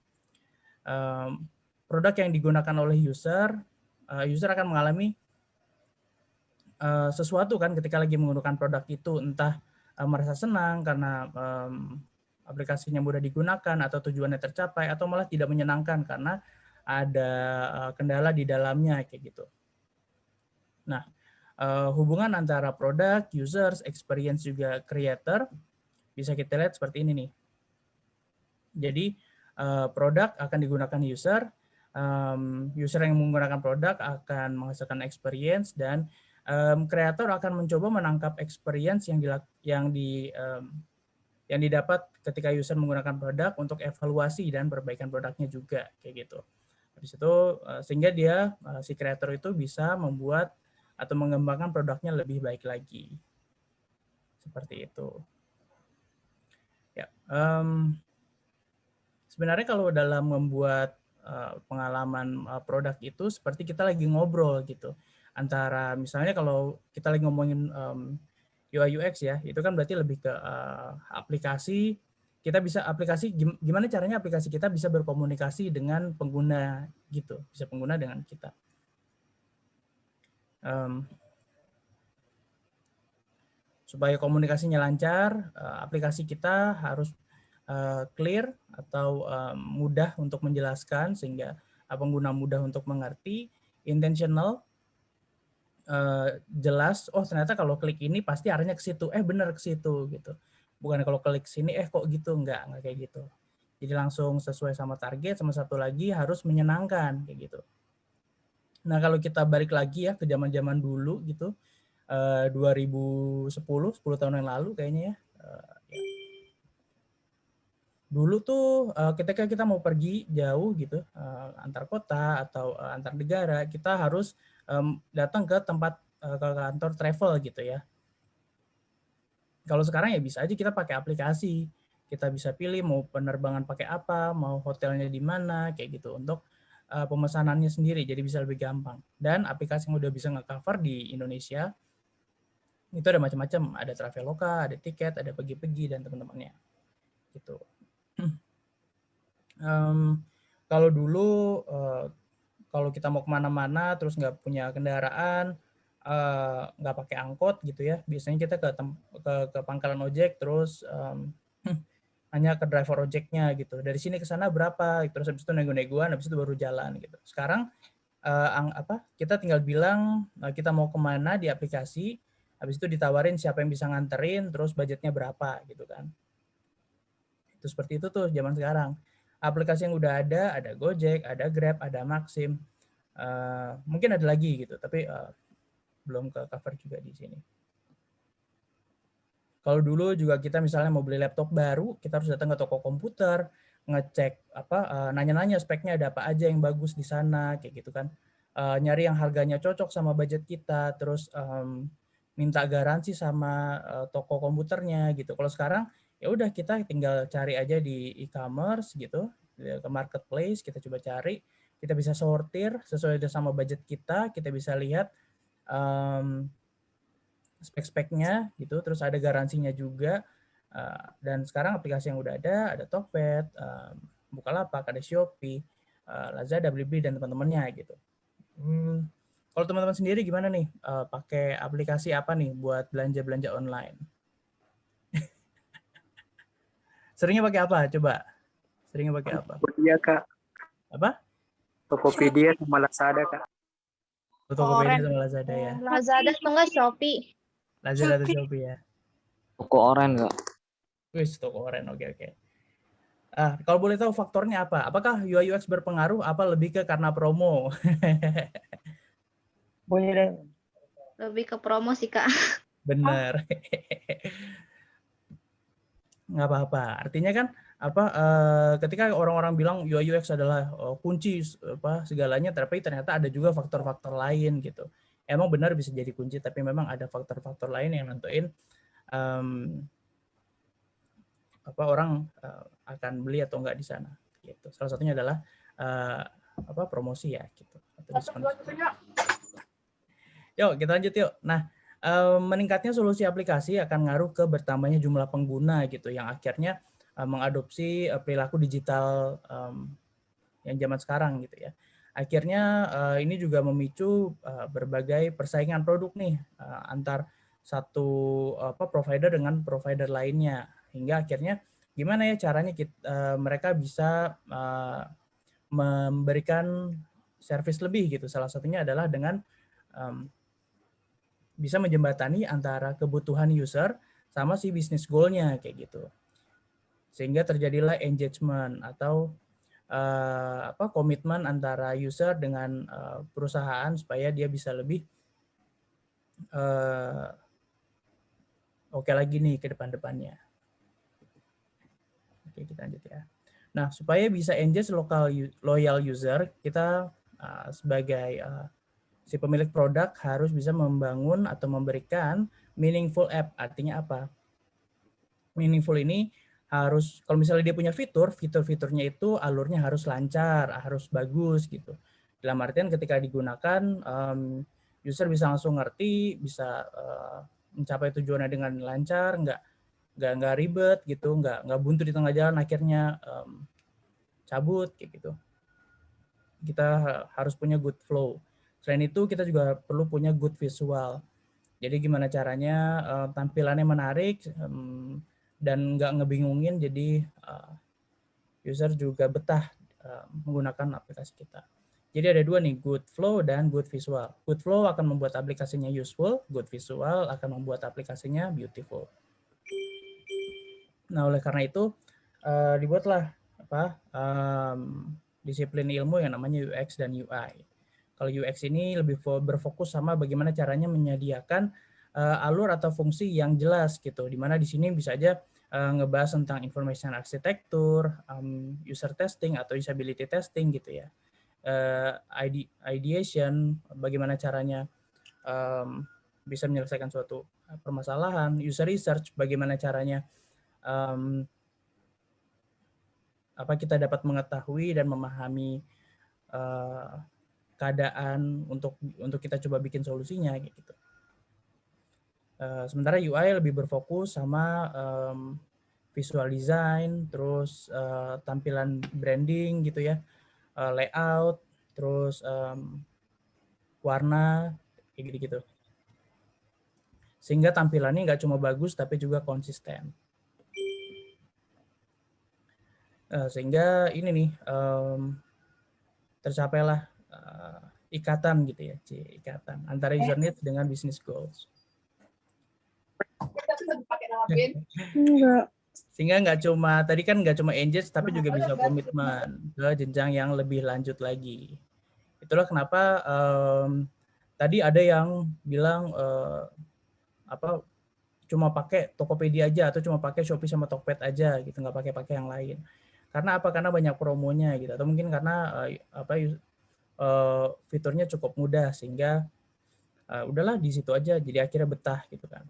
I: Produk yang digunakan oleh user akan mengalami sesuatu kan ketika lagi menggunakan produk itu, entah merasa senang karena aplikasinya mudah digunakan atau tujuannya tercapai, atau malah tidak menyenangkan karena ada kendala di dalamnya kayak gitu. Nah, hubungan antara produk, users, experience juga creator bisa kita lihat seperti ini nih. Jadi produk akan digunakan user yang menggunakan produk akan menghasilkan experience, dan kreator akan mencoba menangkap experience yang didapat ketika user menggunakan produk untuk evaluasi dan perbaikan produknya juga kayak gitu. Habis itu sehingga si kreator itu bisa membuat atau mengembangkan produknya lebih baik lagi. Seperti itu. Ya, sebenarnya kalau dalam membuat pengalaman produk itu seperti kita lagi ngobrol gitu. Antara misalnya kalau kita lagi ngomongin UI UX ya, itu kan berarti lebih ke aplikasi, kita bisa gimana caranya aplikasi kita bisa berkomunikasi dengan pengguna gitu, bisa pengguna dengan kita. Supaya komunikasinya lancar, aplikasi kita harus clear atau mudah untuk menjelaskan sehingga pengguna mudah untuk mengerti, intentional, jelas. Oh ternyata kalau klik ini pasti arahnya ke situ. Benar ke situ gitu. Bukan kalau klik sini kok gitu, enggak kayak gitu. Jadi langsung sesuai sama target. Sama satu lagi harus menyenangkan kayak gitu. Nah kalau kita balik lagi ya ke zaman-zaman dulu gitu, 2010, 10 tahun yang lalu kayaknya ya. Dulu tuh ketika kita mau pergi jauh gitu, antar kota atau antar negara, kita harus datang ke tempat ke kantor travel gitu ya. Kalau sekarang ya bisa aja kita pakai aplikasi. Kita bisa pilih mau penerbangan pakai apa, mau hotelnya di mana, kayak gitu untuk pemesanannya sendiri, jadi bisa lebih gampang. Dan aplikasi yang udah bisa nge-cover di Indonesia, itu ada macam-macam. Ada Traveloka, ada tiket, ada pergi-pergi, dan teman-temannya. Gitu. Kalau dulu, kalau kita mau kemana-mana, terus nggak punya kendaraan, nggak pakai angkot gitu ya, biasanya kita ke pangkalan ojek, terus hanya ke driver ojeknya gitu. Dari sini ke sana berapa, terus habis itu nego-negoan, habis itu baru jalan gitu. Sekarang kita tinggal bilang kita mau kemana di aplikasi, habis itu ditawarin siapa yang bisa nganterin, terus budgetnya berapa gitu kan. Itu seperti itu tuh zaman sekarang. Aplikasi yang udah ada Gojek, ada Grab, ada Maxim, mungkin ada lagi gitu, tapi belum ke cover juga di sini. Kalau dulu juga kita misalnya mau beli laptop baru, kita harus datang ke toko komputer, ngecek nanya-nanya speknya ada apa aja yang bagus di sana, kayak gitu kan. Nyari yang harganya cocok sama budget kita, terus minta garansi sama toko komputernya gitu. Kalau sekarang ya udah kita tinggal cari aja di e-commerce gitu, ke marketplace, kita coba cari, kita bisa sortir sesuai sama budget kita bisa lihat spek-speknya gitu, terus ada garansinya juga. Dan sekarang aplikasi yang udah ada Tokped, Bukalapak, ada Shopee, Lazada, Blibli, dan teman-temannya gitu. Kalau teman-teman sendiri gimana nih? Pakai aplikasi apa nih buat belanja-belanja online? Seringnya pakai apa? Coba. Seringnya pakai apa?
J: Tokopedia, Kak.
I: Apa?
J: Tokopedia sama Lazada, Kak.
I: Tokopedia sama Lazada ya.
F: Lazada atau enggak Shopee?
I: Lazada atau Shopee ya.
L: Toko oren, Kak.
I: Wis, toko oren. Oke. Kalau boleh tahu faktornya apa? Apakah UI UX berpengaruh? Apa lebih ke karena promo?
J: Boleh deh.
F: Lebih ke promo sih, Kak.
I: Bener. Nggak apa-apa. Artinya kan ketika orang-orang bilang UI UX adalah kunci segalanya, tapi ternyata ada juga faktor-faktor lain gitu. Emang benar bisa jadi kunci, tapi memang ada faktor-faktor lain yang nentuin orang akan beli atau enggak di sana. Gitu. Salah satunya adalah promosi ya, gitu. Atau diskon. Yuk kita lanjut yuk. Nah, meningkatnya solusi aplikasi akan ngaruh ke bertambahnya jumlah pengguna gitu, yang akhirnya mengadopsi perilaku digital yang zaman sekarang gitu ya. Akhirnya ini juga memicu berbagai persaingan produk nih antar satu provider dengan provider lainnya, hingga akhirnya gimana ya caranya mereka bisa memberikan service lebih gitu. Salah satunya adalah dengan bisa menjembatani antara kebutuhan user sama si bisnis goal-nya kayak gitu. Sehingga terjadilah engagement atau komitmen antara user dengan perusahaan supaya dia bisa lebih oke lagi nih ke depan-depannya. Oke, kita lanjut ya. Nah, supaya bisa engage loyal user, kita sebagai si pemilik produk harus bisa membangun atau memberikan meaningful app. Artinya apa? Meaningful ini harus, kalau misalnya dia punya fitur-fiturnya itu alurnya harus lancar, harus bagus gitu. Dalam artian ketika digunakan, user bisa langsung ngerti, bisa mencapai tujuannya dengan lancar, nggak ribet gitu, nggak buntu di tengah jalan akhirnya cabut kayak gitu. Kita harus punya good flow. Selain itu kita juga perlu punya good visual. Jadi gimana caranya tampilannya menarik dan nggak ngebingungin, jadi user juga betah menggunakan aplikasi kita. Jadi ada dua nih, good flow dan good visual. Good flow akan membuat aplikasinya useful, good visual akan membuat aplikasinya beautiful. Nah, oleh karena itu dibuatlah disiplin ilmu yang namanya UX dan UI. Kalau UX ini lebih berfokus sama bagaimana caranya menyediakan alur atau fungsi yang jelas gitu, dimana di sini bisa aja ngebahas tentang information architecture, user testing atau usability testing gitu ya, ideation, bagaimana caranya bisa menyelesaikan suatu permasalahan, user research, bagaimana caranya kita dapat mengetahui dan memahami keadaan untuk kita coba bikin solusinya gitu. Sementara UI lebih berfokus sama visual design, terus tampilan branding gitu ya, layout, terus warna kayak gitu. Sehingga tampilannya nggak cuma bagus tapi juga konsisten. Sehingga ini nih tercapailah ikatan gitu ya, ikatan antara user needs dengan business goals. Sehingga nggak cuma engage tapi juga bisa komitmen ke jenjang yang lebih lanjut lagi. Itulah kenapa tadi ada yang bilang cuma pakai Tokopedia aja atau cuma pakai Shopee sama Tokped aja gitu, nggak pakai yang lain. Karena apa? Karena banyak promonya gitu, atau mungkin karena fiturnya cukup mudah sehingga udahlah di situ aja, jadi akhirnya betah gitu kan.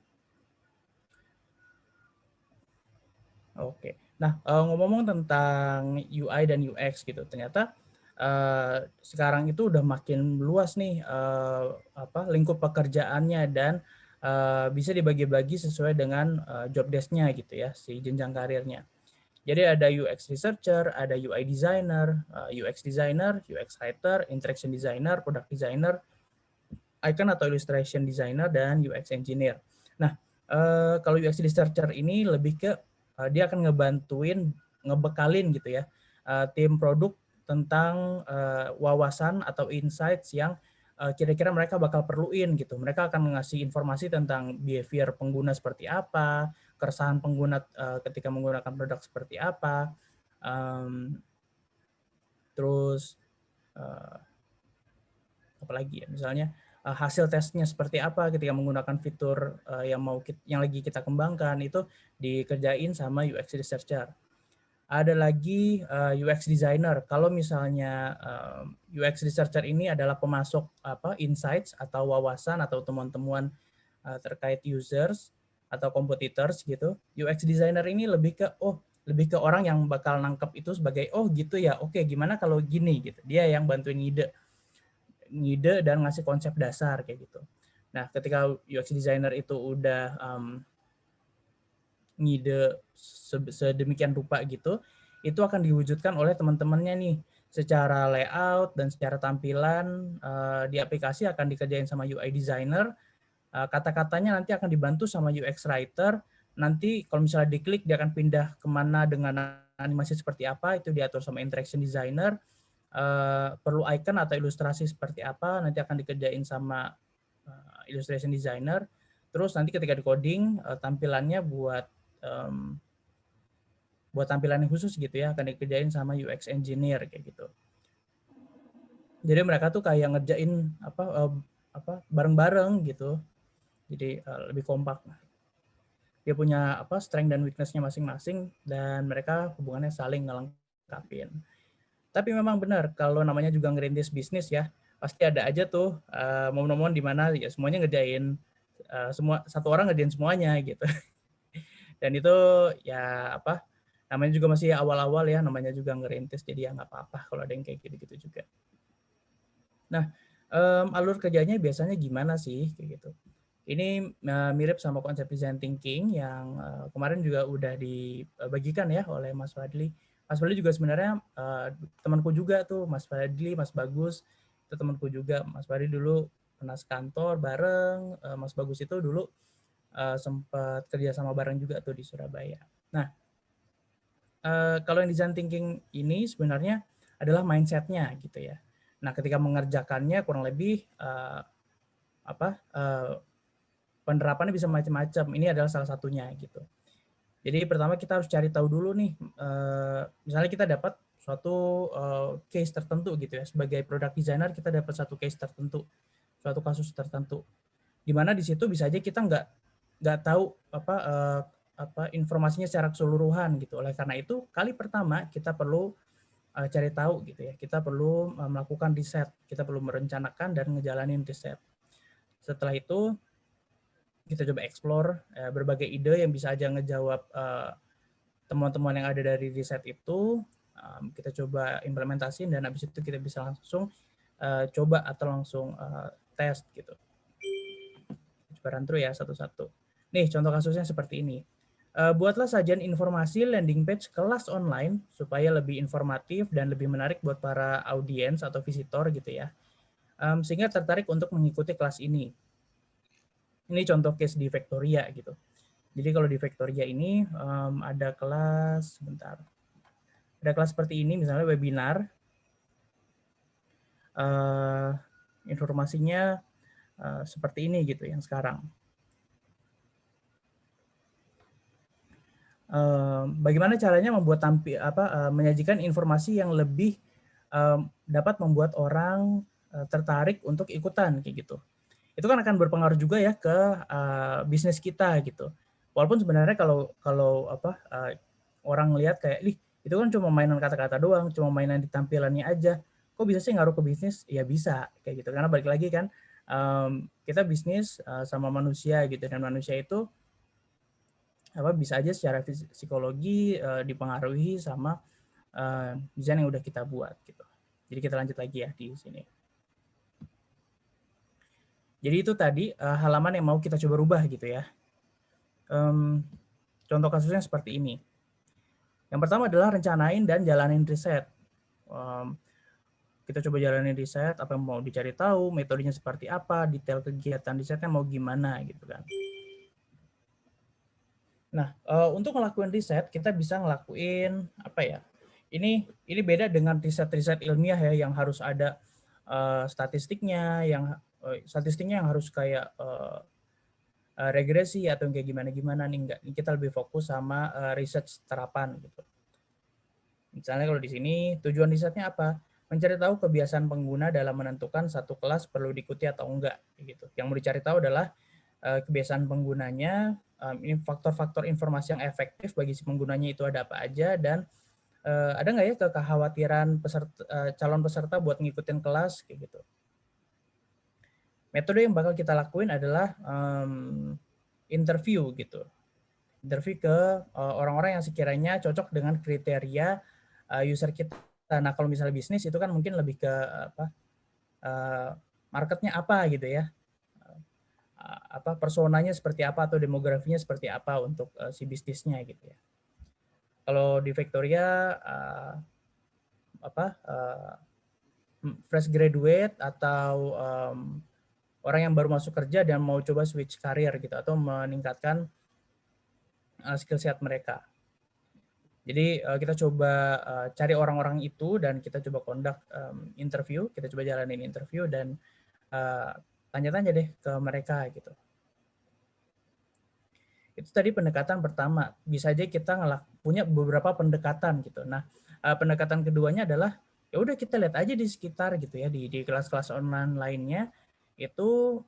I: Oke, nah ngomong-ngomong tentang UI dan UX gitu, ternyata sekarang itu udah makin luas nih lingkup pekerjaannya dan bisa dibagi-bagi sesuai dengan job desk-nya gitu ya, si jenjang karirnya. Jadi ada UX researcher, ada UI designer, UX designer, UX writer, interaction designer, product designer, icon atau illustration designer, dan UX engineer. Nah, kalau UX researcher ini lebih ke dia akan ngebekalin gitu ya tim produk tentang wawasan atau insights yang kira-kira mereka bakal perluin gitu. Mereka akan ngasih informasi tentang behavior pengguna seperti apa, keresahan pengguna ketika menggunakan produk seperti apa, terus apalagi ya, misalnya hasil tesnya seperti apa ketika menggunakan fitur yang lagi kita kembangkan, itu dikerjain sama UX researcher. Ada lagi UX designer. Kalau misalnya UX researcher ini adalah pemasok insights atau wawasan atau temuan-temuan terkait users atau competitors gitu. UX designer ini lebih ke orang yang bakal nangkep itu sebagai gitu ya. Oke, gimana kalau gini gitu. Dia yang bantuin ngide dan ngasih konsep dasar kayak gitu. Nah, ketika UX designer itu udah ngide sedemikian rupa gitu, itu akan diwujudkan oleh teman-temannya nih secara layout dan secara tampilan di aplikasi akan dikerjain sama UI designer. Kata-katanya nanti akan dibantu sama UX writer. Nanti kalau misalnya diklik dia akan pindah kemana dengan animasi seperti apa, itu diatur sama interaction designer. Perlu icon atau ilustrasi seperti apa nanti akan dikerjain sama illustration designer. Terus nanti ketika di coding tampilannya buat tampilan yang khusus gitu ya akan dikerjain sama UX engineer kayak gitu. Jadi mereka tuh kayak ngerjain bareng-bareng gitu. Jadi lebih kompak. Dia punya strength dan weakness-nya masing-masing dan mereka hubungannya saling ngelengkapin. Tapi memang benar kalau namanya juga ngerintis bisnis ya, pasti ada aja tuh momen-momen di mana ya semuanya ngerjain satu orang ngerjain semuanya gitu. Dan itu ya namanya juga masih awal-awal ya, namanya juga ngerintis, jadi ya nggak apa-apa kalau ada yang kayak gitu-gitu juga. Nah, alur kerjanya biasanya gimana sih kayak gitu? Ini mirip sama konsep design thinking yang kemarin juga udah dibagikan ya oleh Mas Fadli. Mas Fadli juga sebenarnya temanku juga tuh, Mas Fadli, Mas Bagus, itu temanku juga. Mas Fadli dulu pernah sekantor bareng, Mas Bagus itu dulu sempat kerja sama bareng juga tuh di Surabaya. Nah, kalau yang design thinking ini sebenarnya adalah mindset-nya gitu ya. Nah, ketika mengerjakannya kurang lebih penerapannya bisa macam-macam. Ini adalah salah satunya gitu. Jadi pertama kita harus cari tahu dulu nih, misalnya kita dapat suatu case tertentu gitu ya. Sebagai product designer kita dapat satu case tertentu, suatu kasus tertentu. Di mana di situ bisa aja kita nggak tahu informasinya secara keseluruhan gitu. Oleh karena itu kali pertama kita perlu cari tahu gitu ya. Kita perlu melakukan riset, kita perlu merencanakan dan ngejalanin riset. Setelah itu kita coba explore berbagai ide yang bisa aja ngejawab temuan-temuan yang ada dari riset itu. Kita coba implementasiin dan habis itu kita bisa langsung coba atau langsung tes gitu. Coba run through ya satu-satu. Nih contoh kasusnya seperti ini. Buatlah sajian informasi landing page kelas online supaya lebih informatif dan lebih menarik buat para audiens atau visitor gitu ya. Sehingga tertarik untuk mengikuti kelas ini. Ini contoh case di Victoria gitu. Jadi kalau di Victoria ini ada kelas, sebentar. Ada kelas seperti ini, misalnya webinar. Informasinya seperti ini gitu yang sekarang. Bagaimana caranya membuat menyajikan informasi yang lebih dapat membuat orang tertarik untuk ikutan kayak gitu. Itu kan akan berpengaruh juga ya ke bisnis kita gitu. Walaupun sebenarnya kalau orang lihat kayak, itu kan cuma mainan kata-kata doang, cuma mainan di tampilannya aja. Kok bisa sih ngaruh ke bisnis? Ya bisa kayak gitu. Karena balik lagi kan kita bisnis sama manusia gitu, dan manusia itu bisa aja secara psikologi dipengaruhi sama desain yang udah kita buat gitu. Jadi kita lanjut lagi ya di sini. Jadi itu tadi halaman yang mau kita coba rubah gitu ya. Contoh kasusnya seperti ini. Yang pertama adalah rencanain dan jalanin riset. Kita coba jalanin riset, apa yang mau dicari tahu, metodenya seperti apa, detail kegiatan risetnya mau gimana gitu kan. Nah, untuk ngelakuin riset kita bisa ngelakuin Ini beda dengan riset-riset ilmiah ya yang harus ada statistiknya yang harus kayak regresi atau kayak gimana nih, enggak. Kita lebih fokus sama riset terapan gitu. Misalnya kalau di sini tujuan risetnya apa? Mencari tahu kebiasaan pengguna dalam menentukan satu kelas perlu diikuti atau enggak gitu. Yang mau dicari tahu adalah kebiasaan penggunanya, ini faktor-faktor informasi yang efektif bagi si penggunanya itu ada apa aja, dan ada nggak ya kekhawatiran calon peserta buat ngikutin kelas kayak gitu. Metode yang bakal kita lakuin adalah interview gitu. Interview ke orang-orang yang sekiranya cocok dengan kriteria user kita. Nah, kalau misalnya bisnis itu kan mungkin lebih ke marketnya apa gitu ya. Personanya seperti apa atau demografinya seperti apa untuk si bisnisnya gitu ya. Kalau di Victoria fresh graduate atau orang yang baru masuk kerja dan mau coba switch karir gitu atau meningkatkan skill set mereka. Jadi kita coba cari orang-orang itu dan kita coba conduct interview, kita coba jalanin interview dan tanya-tanya deh ke mereka gitu. Itu tadi pendekatan pertama. Bisa aja kita punya beberapa pendekatan gitu. Nah, pendekatan keduanya adalah ya udah kita lihat aja di sekitar gitu ya, di kelas-kelas online lainnya itu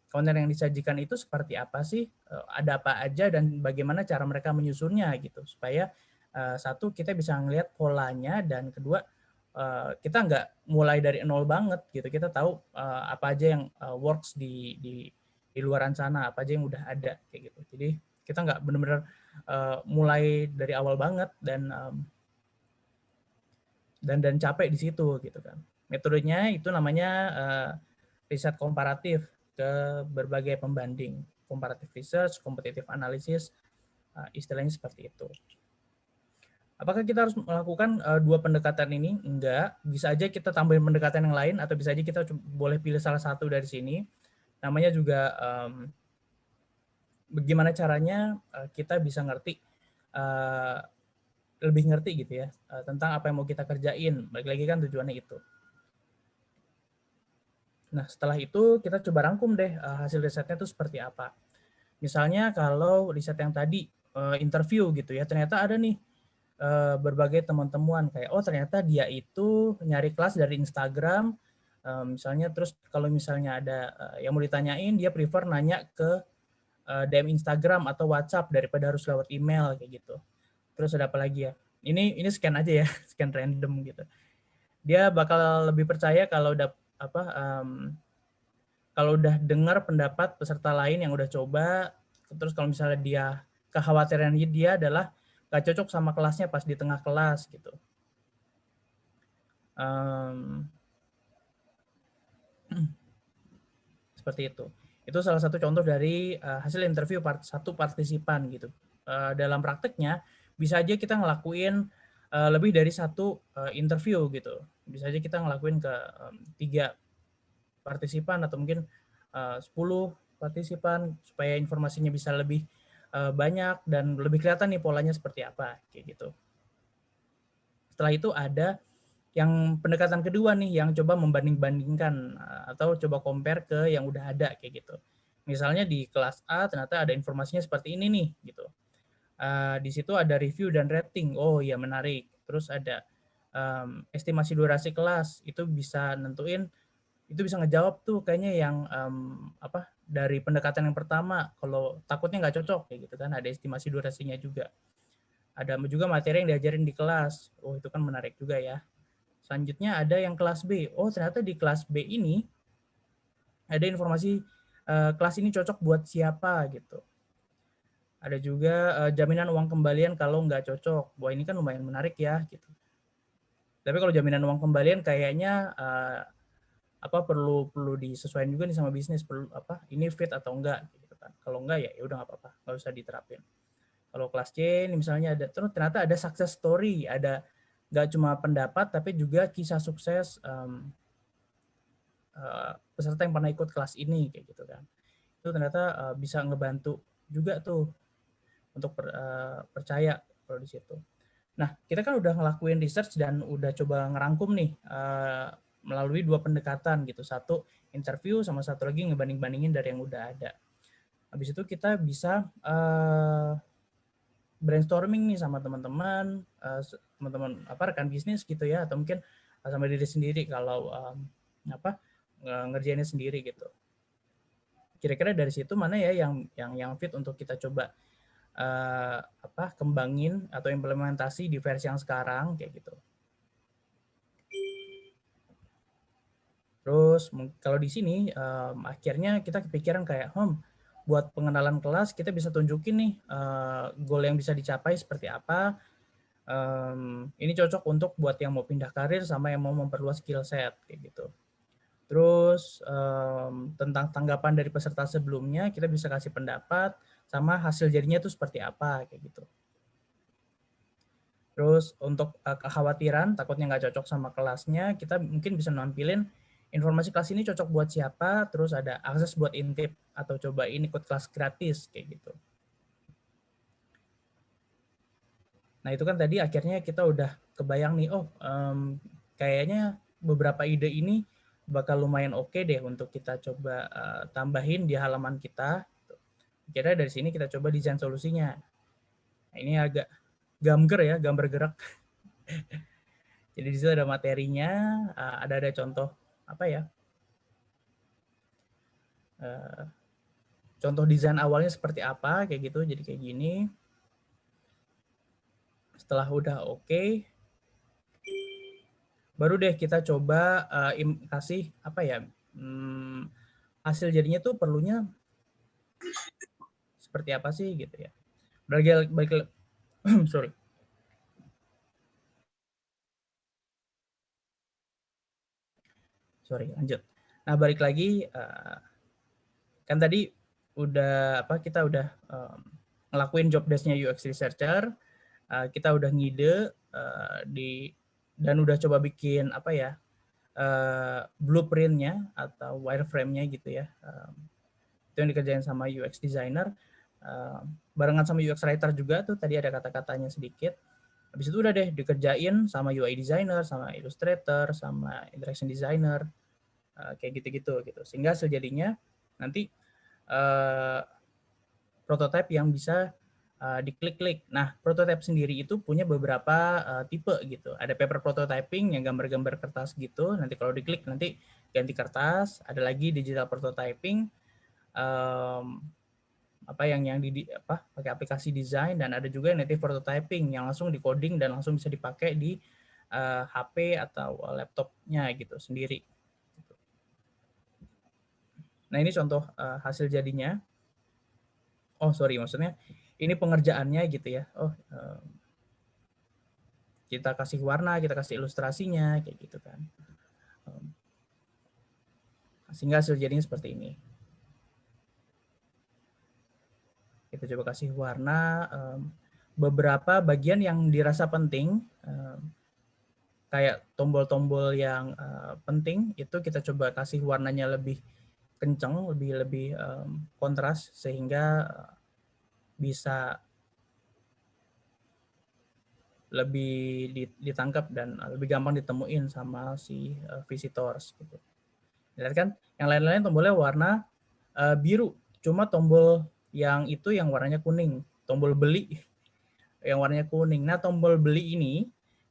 I: konten yang disajikan itu seperti apa sih, ada apa aja dan bagaimana cara mereka menyusunnya gitu, supaya satu kita bisa ngelihat polanya dan kedua kita nggak mulai dari nol banget gitu, kita tahu apa aja yang works di luaran sana, apa aja yang udah ada kayak gitu. Jadi kita nggak benar-benar mulai dari awal banget dan capek di situ gitu kan. Metodenya itu namanya riset komparatif. ke berbagai pembanding, comparative research, competitive analysis, istilahnya seperti itu. Apakah kita harus melakukan dua pendekatan ini? Enggak, bisa aja kita tambahin pendekatan yang lain, atau bisa aja kita boleh pilih salah satu dari sini. Namanya juga bagaimana caranya kita bisa ngerti, lebih ngerti gitu ya, tentang apa yang mau kita kerjain. Balik lagi kan tujuannya itu. Nah, setelah itu kita coba rangkum deh hasil risetnya itu seperti apa. Misalnya kalau riset yang tadi interview gitu ya, ternyata ada nih berbagai teman-temuan kayak ternyata dia itu nyari kelas dari Instagram, misalnya. Terus kalau misalnya ada yang mau ditanyain, dia prefer nanya ke DM Instagram atau WhatsApp daripada harus lewat email kayak gitu. Terus ada apa lagi ya? Ini scan aja ya, scan random gitu. Dia bakal lebih percaya kalau kalau udah dengar pendapat peserta lain yang udah coba. Terus kalau misalnya kekhawatiran dia adalah gak cocok sama kelasnya pas di tengah kelas gitu. Seperti itu. Itu salah satu contoh dari hasil interview satu partisipan gitu. Dalam prakteknya bisa aja kita ngelakuin lebih dari satu interview gitu. Bisa aja kita ngelakuin ke 3 partisipan atau mungkin 10 partisipan supaya informasinya bisa lebih banyak dan lebih kelihatan nih polanya seperti apa kayak gitu. Setelah itu ada yang pendekatan kedua nih yang coba membanding-bandingkan atau coba compare ke yang udah ada kayak gitu. Misalnya di kelas A ternyata ada informasinya seperti ini nih gitu. Di situ ada review dan rating. Oh iya, menarik. Terus ada estimasi durasi kelas, itu bisa nentuin, itu bisa ngejawab tuh kayaknya yang dari pendekatan yang pertama, kalau takutnya nggak cocok kayak gitu kan, ada estimasi durasinya juga. Ada juga materi yang diajarin di kelas. Oh, itu kan menarik juga ya. Selanjutnya ada yang kelas B. Oh, ternyata di kelas B ini ada informasi kelas ini cocok buat siapa gitu. Ada juga jaminan uang kembalian kalau nggak cocok. Wah, ini kan lumayan menarik ya gitu. Tapi kalau jaminan uang kembalian kayaknya perlu disesuaikan juga nih sama bisnis, perlu ini fit atau enggak gitu kan. Kalau enggak ya udah nggak apa-apa, nggak usah diterapin. Kalau kelas C ini misalnya ada, terus ternyata ada success story, ada nggak cuma pendapat tapi juga kisah sukses peserta yang pernah ikut kelas ini kayak gitu kan. Itu ternyata bisa ngebantu juga tuh untuk percaya kalau di situ. Nah, kita kan udah ngelakuin research dan udah coba ngerangkum nih melalui 2 pendekatan gitu. Satu interview sama satu lagi ngebanding-bandingin dari yang udah ada. Habis itu kita bisa brainstorming nih sama teman-teman, rekan bisnis gitu ya, atau mungkin sama diri sendiri kalau ngerjainnya sendiri gitu. Kira-kira dari situ mana ya yang fit untuk kita coba kembangin atau implementasi di versi yang sekarang kayak gitu. Terus kalau di sini akhirnya kita kepikiran kayak buat pengenalan kelas kita bisa tunjukin nih goal yang bisa dicapai seperti apa. Ini cocok untuk buat yang mau pindah karir sama yang mau memperluas skill set kayak gitu. Terus tentang tanggapan dari peserta sebelumnya kita bisa kasih pendapat sama hasil jadinya itu seperti apa kayak gitu. Terus untuk kekhawatiran takutnya nggak cocok sama kelasnya, kita mungkin bisa nampilin informasi kelas ini cocok buat siapa, terus ada akses buat intip atau cobain ikut kelas gratis kayak gitu. Nah itu kan tadi akhirnya kita udah kebayang nih, kayaknya beberapa ide ini bakal lumayan oke deh untuk kita coba tambahin di halaman kita. Kira dari sini kita coba desain solusinya. Nah, ini agak gambar ya, gambar gerak. Jadi di situ ada materinya, ada contoh contoh desain awalnya seperti apa kayak gitu. Jadi kayak gini. Setelah udah oke, baru deh kita coba kasih hasil jadinya tuh perlunya seperti apa sih gitu ya. Lanjut. Nah, balik lagi kan tadi kita udah ngelakuin job desk-nya UX researcher, kita udah ngide dan udah coba bikin blueprint-nya atau wireframe-nya gitu ya. Itu yang dikerjain sama UX designer, barengan sama UX writer juga tuh, tadi ada kata-katanya sedikit. Habis itu udah deh dikerjain sama UI designer, sama illustrator, sama interaction designer, kayak gitu-gitu gitu. Sehingga hasil jadinya nanti prototype yang bisa diklik-klik. Nah, prototype sendiri itu punya beberapa tipe gitu. Ada paper prototyping yang gambar-gambar kertas gitu. Nanti kalau diklik nanti ganti kertas. Ada lagi digital prototyping, pakai aplikasi desain, dan ada juga native prototyping yang langsung di-coding dan langsung bisa dipakai di HP atau laptopnya gitu sendiri. Nah, ini contoh hasil jadinya. Maksudnya ini pengerjaannya gitu ya. Kita kasih warna, kita kasih ilustrasinya, kayak gitu kan. Sehingga hasil jadinya seperti ini. Kita coba kasih warna. Beberapa bagian yang dirasa penting, kayak tombol-tombol yang penting, itu kita coba kasih warnanya lebih kencang, lebih kontras, sehingga bisa lebih ditangkap dan lebih gampang ditemuin sama si visitors gitu. Lihat kan, yang lain-lain tombolnya warna biru, cuma tombol yang itu yang warnanya kuning, tombol beli yang warnanya kuning. Nah, tombol beli ini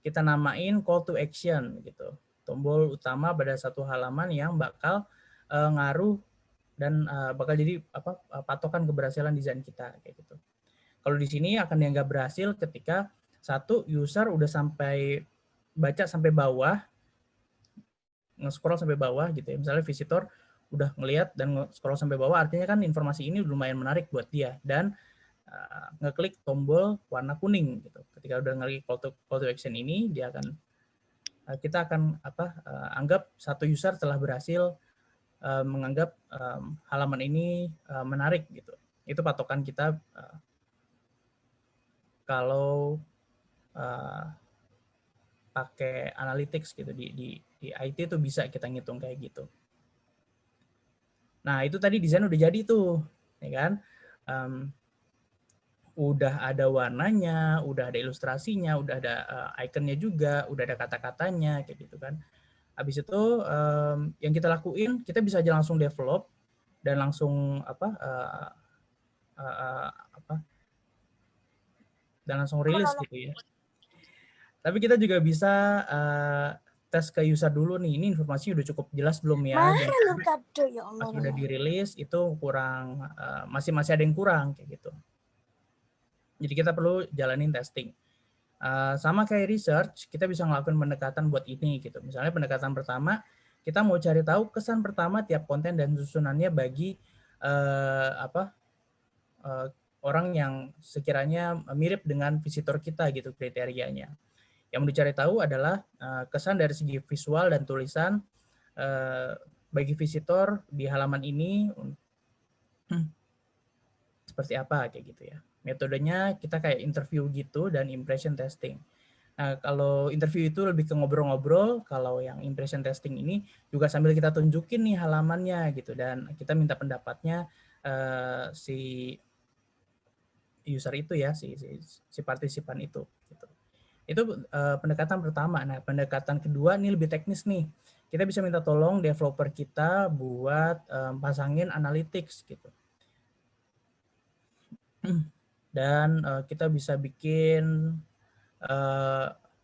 I: kita namain call to action gitu. Tombol utama pada satu halaman yang bakal ngaruh dan bakal jadi patokan keberhasilan desain kita kayak gitu. Kalau di sini akan dianggap berhasil ketika satu user udah sampai baca sampai bawah, nge-scroll sampai bawah gitu ya. Misalnya visitor udah ngelihat dan nge-scroll sampai bawah, artinya kan informasi ini lumayan menarik buat dia, dan ngeklik tombol warna kuning gitu. Ketika udah ngeklik call to action ini, kita akan anggap satu user telah berhasil menganggap halaman ini menarik gitu. Itu patokan kita kalau pakai analytics gitu di IT itu bisa kita ngitung kayak gitu. Nah, itu tadi desain udah jadi tuh, ya kan? Udah ada warnanya, udah ada ilustrasinya, udah ada ikonnya juga, udah ada kata-katanya kayak gitu kan. Habis itu yang kita lakuin, kita bisa aja langsung develop dan langsung dan langsung rilis gitu ya. Tapi kita juga bisa tes ke user dulu nih, ini informasinya udah cukup jelas belum ya? Pas udah dirilis itu kurang, masih ada yang kurang kayak gitu. Jadi kita perlu jalanin testing. Sama kayak research, kita bisa ngelakuin pendekatan buat ini gitu. Misalnya pendekatan pertama, kita mau cari tahu kesan pertama tiap konten dan susunannya bagi orang yang sekiranya mirip dengan visitor kita gitu kriterianya. Yang mau dicari tahu adalah kesan dari segi visual dan tulisan bagi visitor di halaman ini seperti apa kayak gitu ya. Metodenya kita kayak interview gitu dan impression testing. Nah, kalau interview itu lebih ke ngobrol-ngobrol, kalau yang impression testing ini juga sambil kita tunjukin nih halamannya gitu, dan kita minta pendapatnya si user itu ya, si partisipan itu gitu. Itu pendekatan pertama. Nah, pendekatan kedua ini lebih teknis nih. Kita bisa minta tolong developer kita buat pasangin analytics gitu. Dan kita bisa bikin,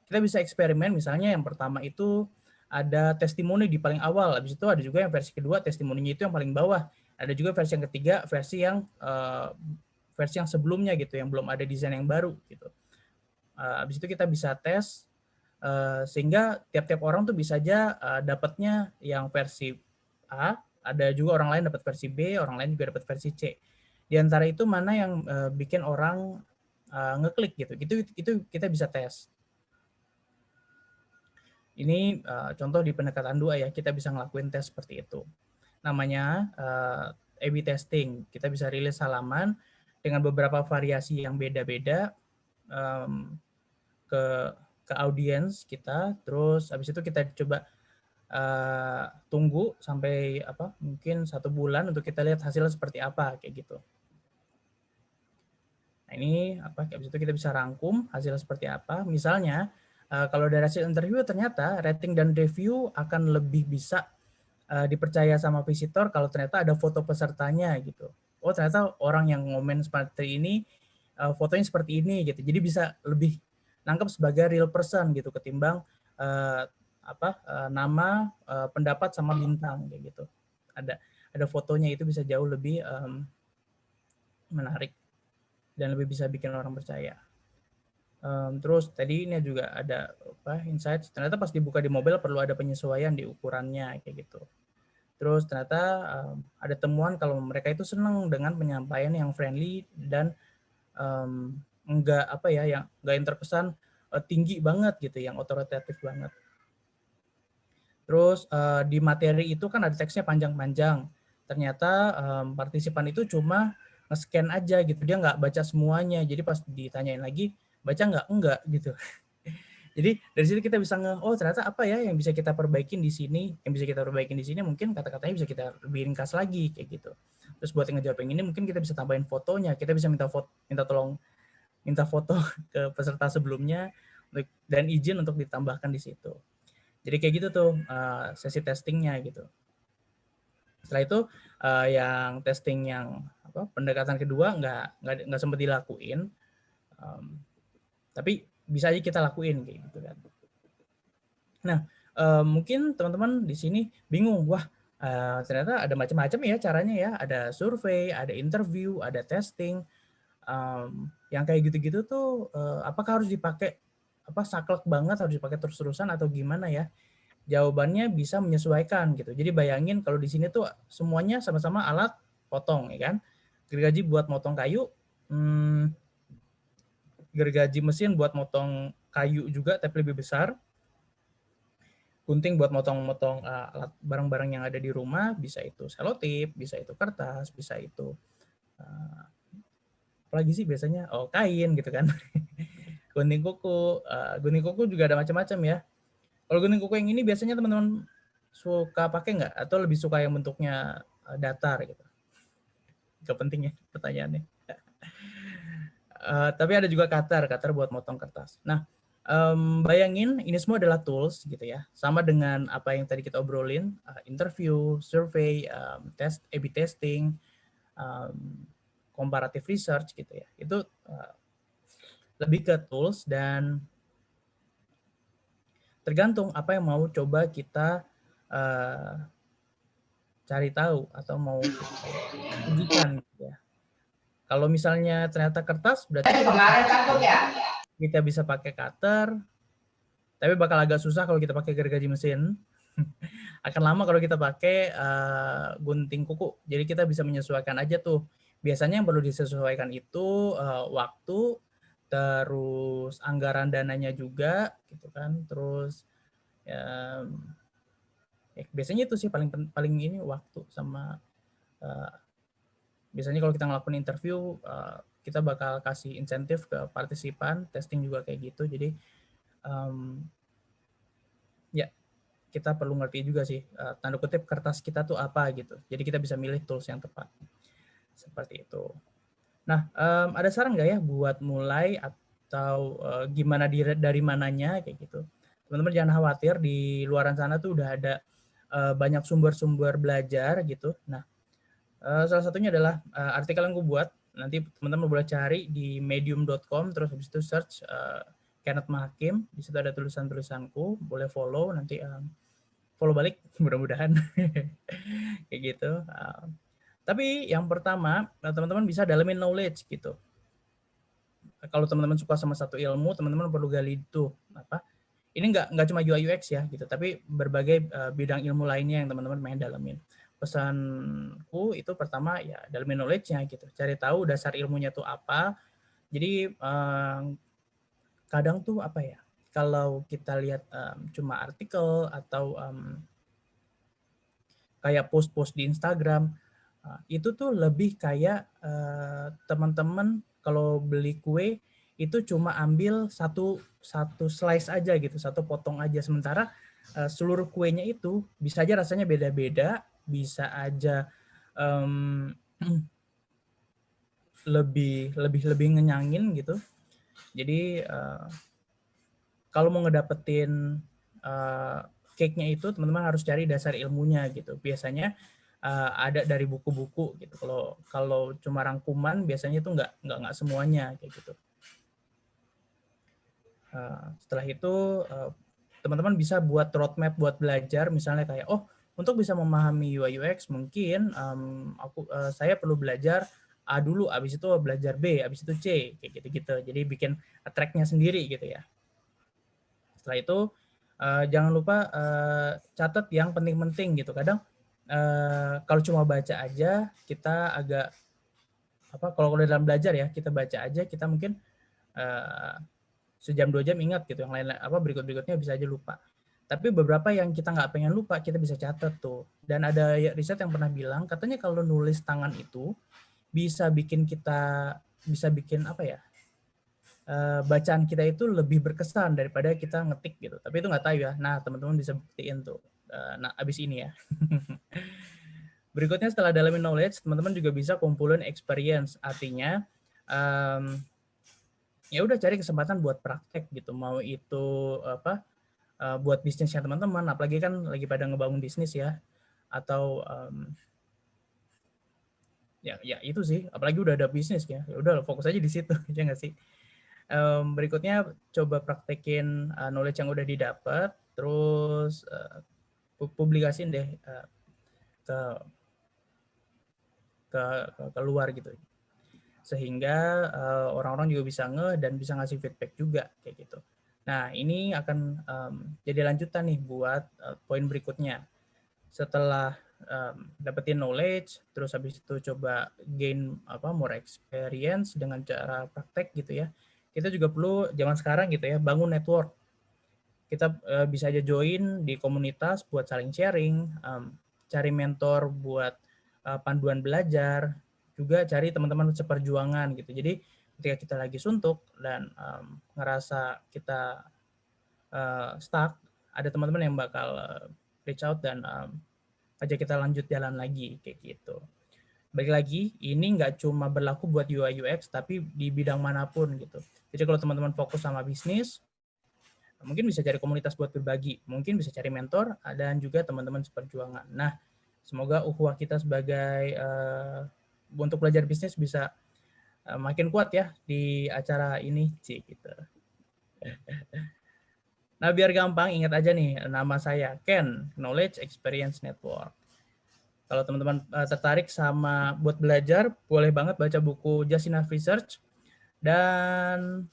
I: kita bisa eksperimen, misalnya yang pertama itu ada testimoni di paling awal, habis itu ada juga yang versi kedua testimoninya itu yang paling bawah, ada juga versi yang ketiga versi yang sebelumnya gitu, yang belum ada desain yang baru gitu. Habis itu kita bisa tes sehingga tiap-tiap orang tuh bisa aja dapatnya yang versi A, ada juga orang lain dapat versi B, orang lain juga dapat versi C. Di antara itu mana yang bikin orang ngeklik gitu. Itu kita bisa tes. Ini contoh di pendekatan 2 ya, kita bisa ngelakuin tes seperti itu. Namanya A/B testing. Kita bisa rilis halaman dengan beberapa variasi yang beda-beda ke audiens kita. Terus habis itu kita coba tunggu sampai mungkin 1 bulan untuk kita lihat hasilnya seperti apa kayak gitu. Nah ini habis itu kita bisa rangkum hasilnya seperti apa. Misalnya kalau dari hasil interview ternyata rating dan review akan lebih bisa dipercaya sama visitor kalau ternyata ada foto pesertanya gitu. Oh ternyata orang yang ngomen seperti ini fotonya seperti ini gitu. Jadi bisa lebih nangkep sebagai real person gitu ketimbang nama, pendapat sama bintang kayak gitu. Ada fotonya itu bisa jauh lebih menarik dan lebih bisa bikin orang percaya. Terus tadi ini juga ada insight, ternyata pas dibuka di mobile perlu ada penyesuaian di ukurannya kayak gitu. Terus ternyata ada temuan kalau mereka itu senang dengan penyampaian yang friendly dan enggak yang terkesan tinggi banget gitu, yang otoritatif banget. Terus di materi itu kan ada teksnya panjang-panjang. Ternyata partisipan itu cuma nge-scan aja gitu, dia nggak baca semuanya. Jadi pas ditanyain lagi, baca nggak? Enggak gitu. Jadi dari situ kita bisa oh ternyata apa ya yang bisa kita perbaikin di sini, mungkin kata-katanya bisa kita lebih ringkas lagi kayak gitu. Terus buat yang ngejawab yang ini mungkin kita bisa tambahin fotonya, kita bisa minta foto ke peserta sebelumnya dan izin untuk ditambahkan di situ. Jadi kayak gitu tuh sesi testingnya gitu. Setelah itu yang testing yang pendekatan kedua nggak sempat dilakuin, tapi bisa aja kita lakuin kayak gitu kan. Nah mungkin teman-teman di sini bingung, wah ternyata ada macam-macam ya caranya ya, ada survei, ada interview, ada testing. Yang kayak gitu-gitu tuh apakah harus dipakai saklek banget, harus dipakai terus-terusan atau gimana ya? Jawabannya bisa menyesuaikan gitu. Jadi bayangin kalau di sini tuh semuanya sama-sama alat potong ya kan. Gergaji buat motong kayu, gergaji mesin buat motong kayu juga tapi lebih besar. Gunting buat motong-motong alat barang-barang yang ada di rumah, bisa itu selotip, bisa itu kertas, bisa itu apalagi sih biasanya kain gitu kan. Gunting kuku juga ada macam-macam ya. Kalau gunting kuku yang ini biasanya teman-teman suka pakai nggak? Atau lebih suka yang bentuknya datar gitu? Gak penting ya pertanyaannya. Tapi ada juga cutter buat motong kertas. Nah, bayangin ini semua adalah tools gitu ya. Sama dengan apa yang tadi kita obrolin, interview, survey, A/B testing, comparative research gitu ya. Itu lebih ke tools dan tergantung apa yang mau coba kita cari tahu atau mau ujikan gitu ya. Kalau misalnya ternyata kertas berarti kita bisa pakai cutter, tapi bakal agak susah kalau kita pakai gergaji mesin. Akan lama kalau kita pakai gunting kuku. Jadi kita bisa menyesuaikan aja tuh. Biasanya yang perlu disesuaikan itu waktu, terus anggaran dananya juga gitu kan, terus biasanya itu sih paling ini waktu sama biasanya kalau kita ngelakuin interview kita bakal kasih insentif ke partisipan, testing juga kayak gitu. Jadi ya kita perlu ngerti juga sih tanda kutip kertas kita tuh apa gitu. Jadi kita bisa milih tools yang tepat seperti itu. Nah, ada saran nggak ya buat mulai atau gimana dari mananya kayak gitu? Teman-teman jangan khawatir, di luaran sana tuh udah ada banyak sumber-sumber belajar gitu. Nah, salah satunya adalah artikel yang gue buat. Nanti teman-teman boleh cari di medium.com, terus habis itu search Kenneth Mahakim. Di situ ada tulisan-tulisanku, boleh follow, nanti follow balik mudah-mudahan kayak gitu. Tapi yang pertama, teman-teman bisa dalamin knowledge gitu. Kalau teman-teman suka sama satu ilmu, teman-teman perlu gali itu apa? Ini nggak cuma UI UX ya gitu, tapi berbagai bidang ilmu lainnya yang teman-teman pengen dalamin. Pesanku itu pertama ya dalamin knowledge-nya gitu. Cari tahu dasar ilmunya tuh apa. Jadi kadang tuh apa ya? Kalau kita lihat cuma artikel atau kayak post-post di Instagram, Itu tuh lebih kayak teman-teman kalau beli kue itu cuma ambil satu slice aja gitu, satu potong aja. Sementara seluruh kuenya itu bisa aja rasanya beda-beda, bisa aja em, lebih ngenyangin gitu. Jadi kalau mau ngedapetin cake-nya itu teman-teman harus cari dasar ilmunya gitu. Biasanya ada dari buku-buku gitu. Kalau cuma rangkuman biasanya itu nggak semuanya kayak gitu. Setelah itu teman-teman bisa buat roadmap buat belajar, misalnya kayak untuk bisa memahami UI UX mungkin saya perlu belajar A dulu, habis itu belajar B, habis itu C, kayak gitu-gitu. Jadi bikin track-nya sendiri gitu ya. Setelah itu jangan lupa catat yang penting-penting gitu. Kadang kalau cuma baca aja kita agak kalau dalam belajar ya kita baca aja kita mungkin sejam 2 jam ingat gitu, yang lain berikut-berikutnya bisa aja lupa. Tapi beberapa yang kita nggak pengen lupa kita bisa catat tuh. Dan ada riset yang pernah bilang katanya kalau nulis tangan itu bisa bikin bacaan kita itu lebih berkesan daripada kita ngetik gitu. Tapi itu nggak tahu ya. Nah, teman-teman bisa buktiin tuh. Abis ini ya. Berikutnya setelah dalamin knowledge, teman-teman juga bisa kumpulin experience. Artinya, ya udah cari kesempatan buat praktek gitu. Mau itu buat bisnisnya teman-teman, apalagi kan lagi pada ngebangun bisnis ya. Atau ya itu sih, apalagi udah ada bisnis ya udah fokus aja di situ ya nggak sih. Berikutnya coba praktekin knowledge yang udah didapat, terus publikasiin deh ke luar gitu, sehingga orang-orang juga bisa dan bisa ngasih feedback juga kayak gitu. Nah ini akan jadi lanjutan nih buat poin berikutnya. Setelah dapetin knowledge, terus habis itu coba gain more experience dengan cara praktek gitu ya. Kita juga perlu zaman sekarang gitu ya bangun network. Kita bisa aja join di komunitas buat saling sharing, cari mentor buat panduan belajar, juga cari teman-teman seperjuangan gitu. Jadi ketika kita lagi suntuk dan ngerasa kita stuck, ada teman-teman yang bakal reach out dan ajak kita lanjut jalan lagi kayak gitu. Balik lagi, ini nggak cuma berlaku buat UI UX, tapi di bidang manapun gitu. Jadi kalau teman-teman fokus sama bisnis, mungkin bisa cari komunitas buat berbagi, mungkin bisa cari mentor, dan juga teman-teman seperjuangan. Nah, semoga ukhuwah kita sebagai untuk belajar bisnis bisa makin kuat ya di acara ini, gitu. Nah, biar gampang, ingat aja nih, nama saya Ken, Knowledge Experience Network. Kalau teman-teman tertarik sama buat belajar, boleh banget baca buku Just Enough Research dan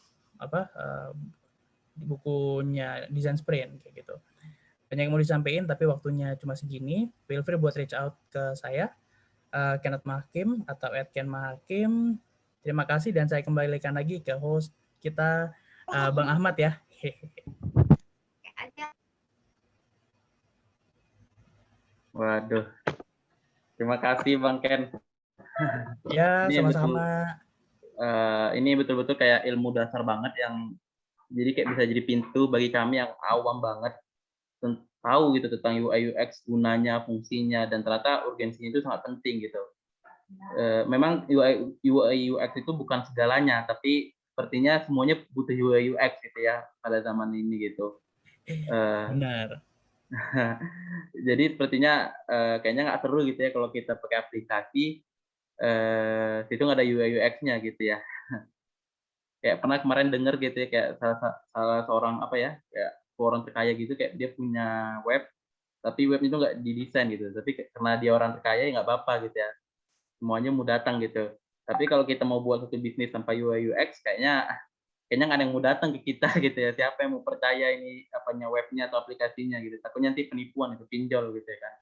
I: bukunya Design Sprint kayak gitu. Banyak yang mau disampaikan tapi waktunya cuma segini. Feel free buat reach out ke saya, Kenneth Mahakim atau @kenmahakim. Terima kasih dan saya kembalikan lagi ke host kita Bang Ahmad ya.
G: Waduh. Terima kasih Bang Ken.
I: Ya, sama-sama.
G: Ini betul-betul kayak ilmu dasar banget yang jadi kayak bisa jadi pintu bagi kami yang awam banget tahu gitu tentang UI UX, gunanya, fungsinya, dan ternyata urgensinya itu sangat penting gitu. Memang UI UX itu bukan segalanya, tapi sepertinya semuanya butuh UI UX gitu ya pada zaman ini gitu.
I: Benar.
G: Jadi sepertinya kayaknya nggak seru gitu ya kalau kita pakai aplikasi situ nggak ada UI UX-nya gitu ya. Kayak pernah kemarin denger gitu ya kayak salah seorang kayak orang terkaya gitu, kayak dia punya web tapi web itu nggak didesain gitu, tapi karena dia orang terkaya ya nggak apa-apa gitu ya, semuanya mau datang gitu. Tapi kalau kita mau buat satu bisnis tanpa UI UX kayaknya nggak ada yang mau datang ke kita gitu ya. Siapa yang mau percaya ini webnya atau aplikasinya gitu, takutnya nanti penipuan itu, pinjol gitu ya kan.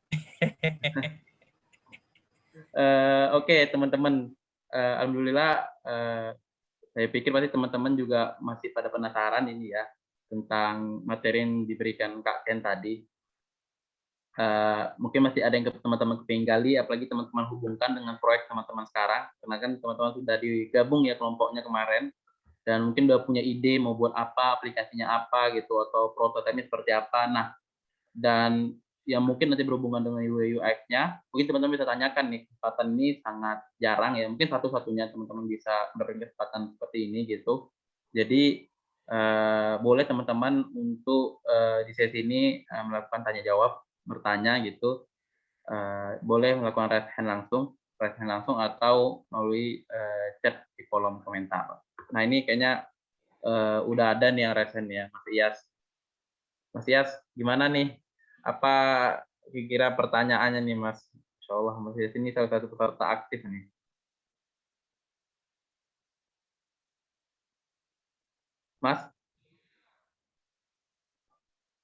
G: Oke, teman-teman, alhamdulillah saya pikir pasti teman-teman juga masih pada penasaran ini ya tentang materi yang diberikan Kak Ken tadi. Mungkin masih ada yang teman-teman kepingin gali, apalagi teman-teman hubungkan dengan proyek teman-teman sekarang, karena kan teman-teman sudah digabung ya kelompoknya kemarin, dan mungkin udah punya ide mau buat apa, aplikasinya apa gitu, atau prototipenya seperti apa. Nah, dan yang mungkin nanti berhubungan dengan UI UX-nya, mungkin teman-teman bisa tanyakan nih, kesempatan ini sangat jarang ya, mungkin satu-satunya teman-teman bisa mendapatkan kesempatan seperti ini gitu. Jadi boleh teman-teman untuk di sesi ini melakukan tanya jawab, bertanya gitu, boleh melakukan raise hand langsung atau melalui chat di kolom komentar. Nah ini kayaknya udah ada nih yang raise hand ya, Mas Iyas. Mas Iyas, gimana nih? Apa kira-kira pertanyaannya nih Mas? Insya Allah Mas Iyas ini salah satu peserta aktif nih. Mas?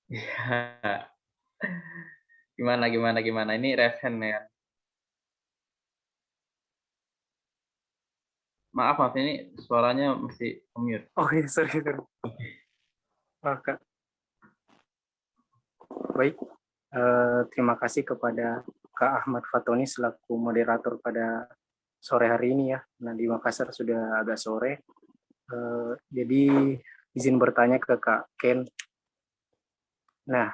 G: Ya. Gimana? Ini raise hand ya. Maaf Mas, ini suaranya masih mute.
J: Oh iya, sorry. Kak. Baik, terima kasih kepada Kak Ahmad Fatoni selaku moderator pada sore hari ini ya. Nah, di Makassar sudah agak sore. Jadi izin bertanya ke Kak Ken. Nah,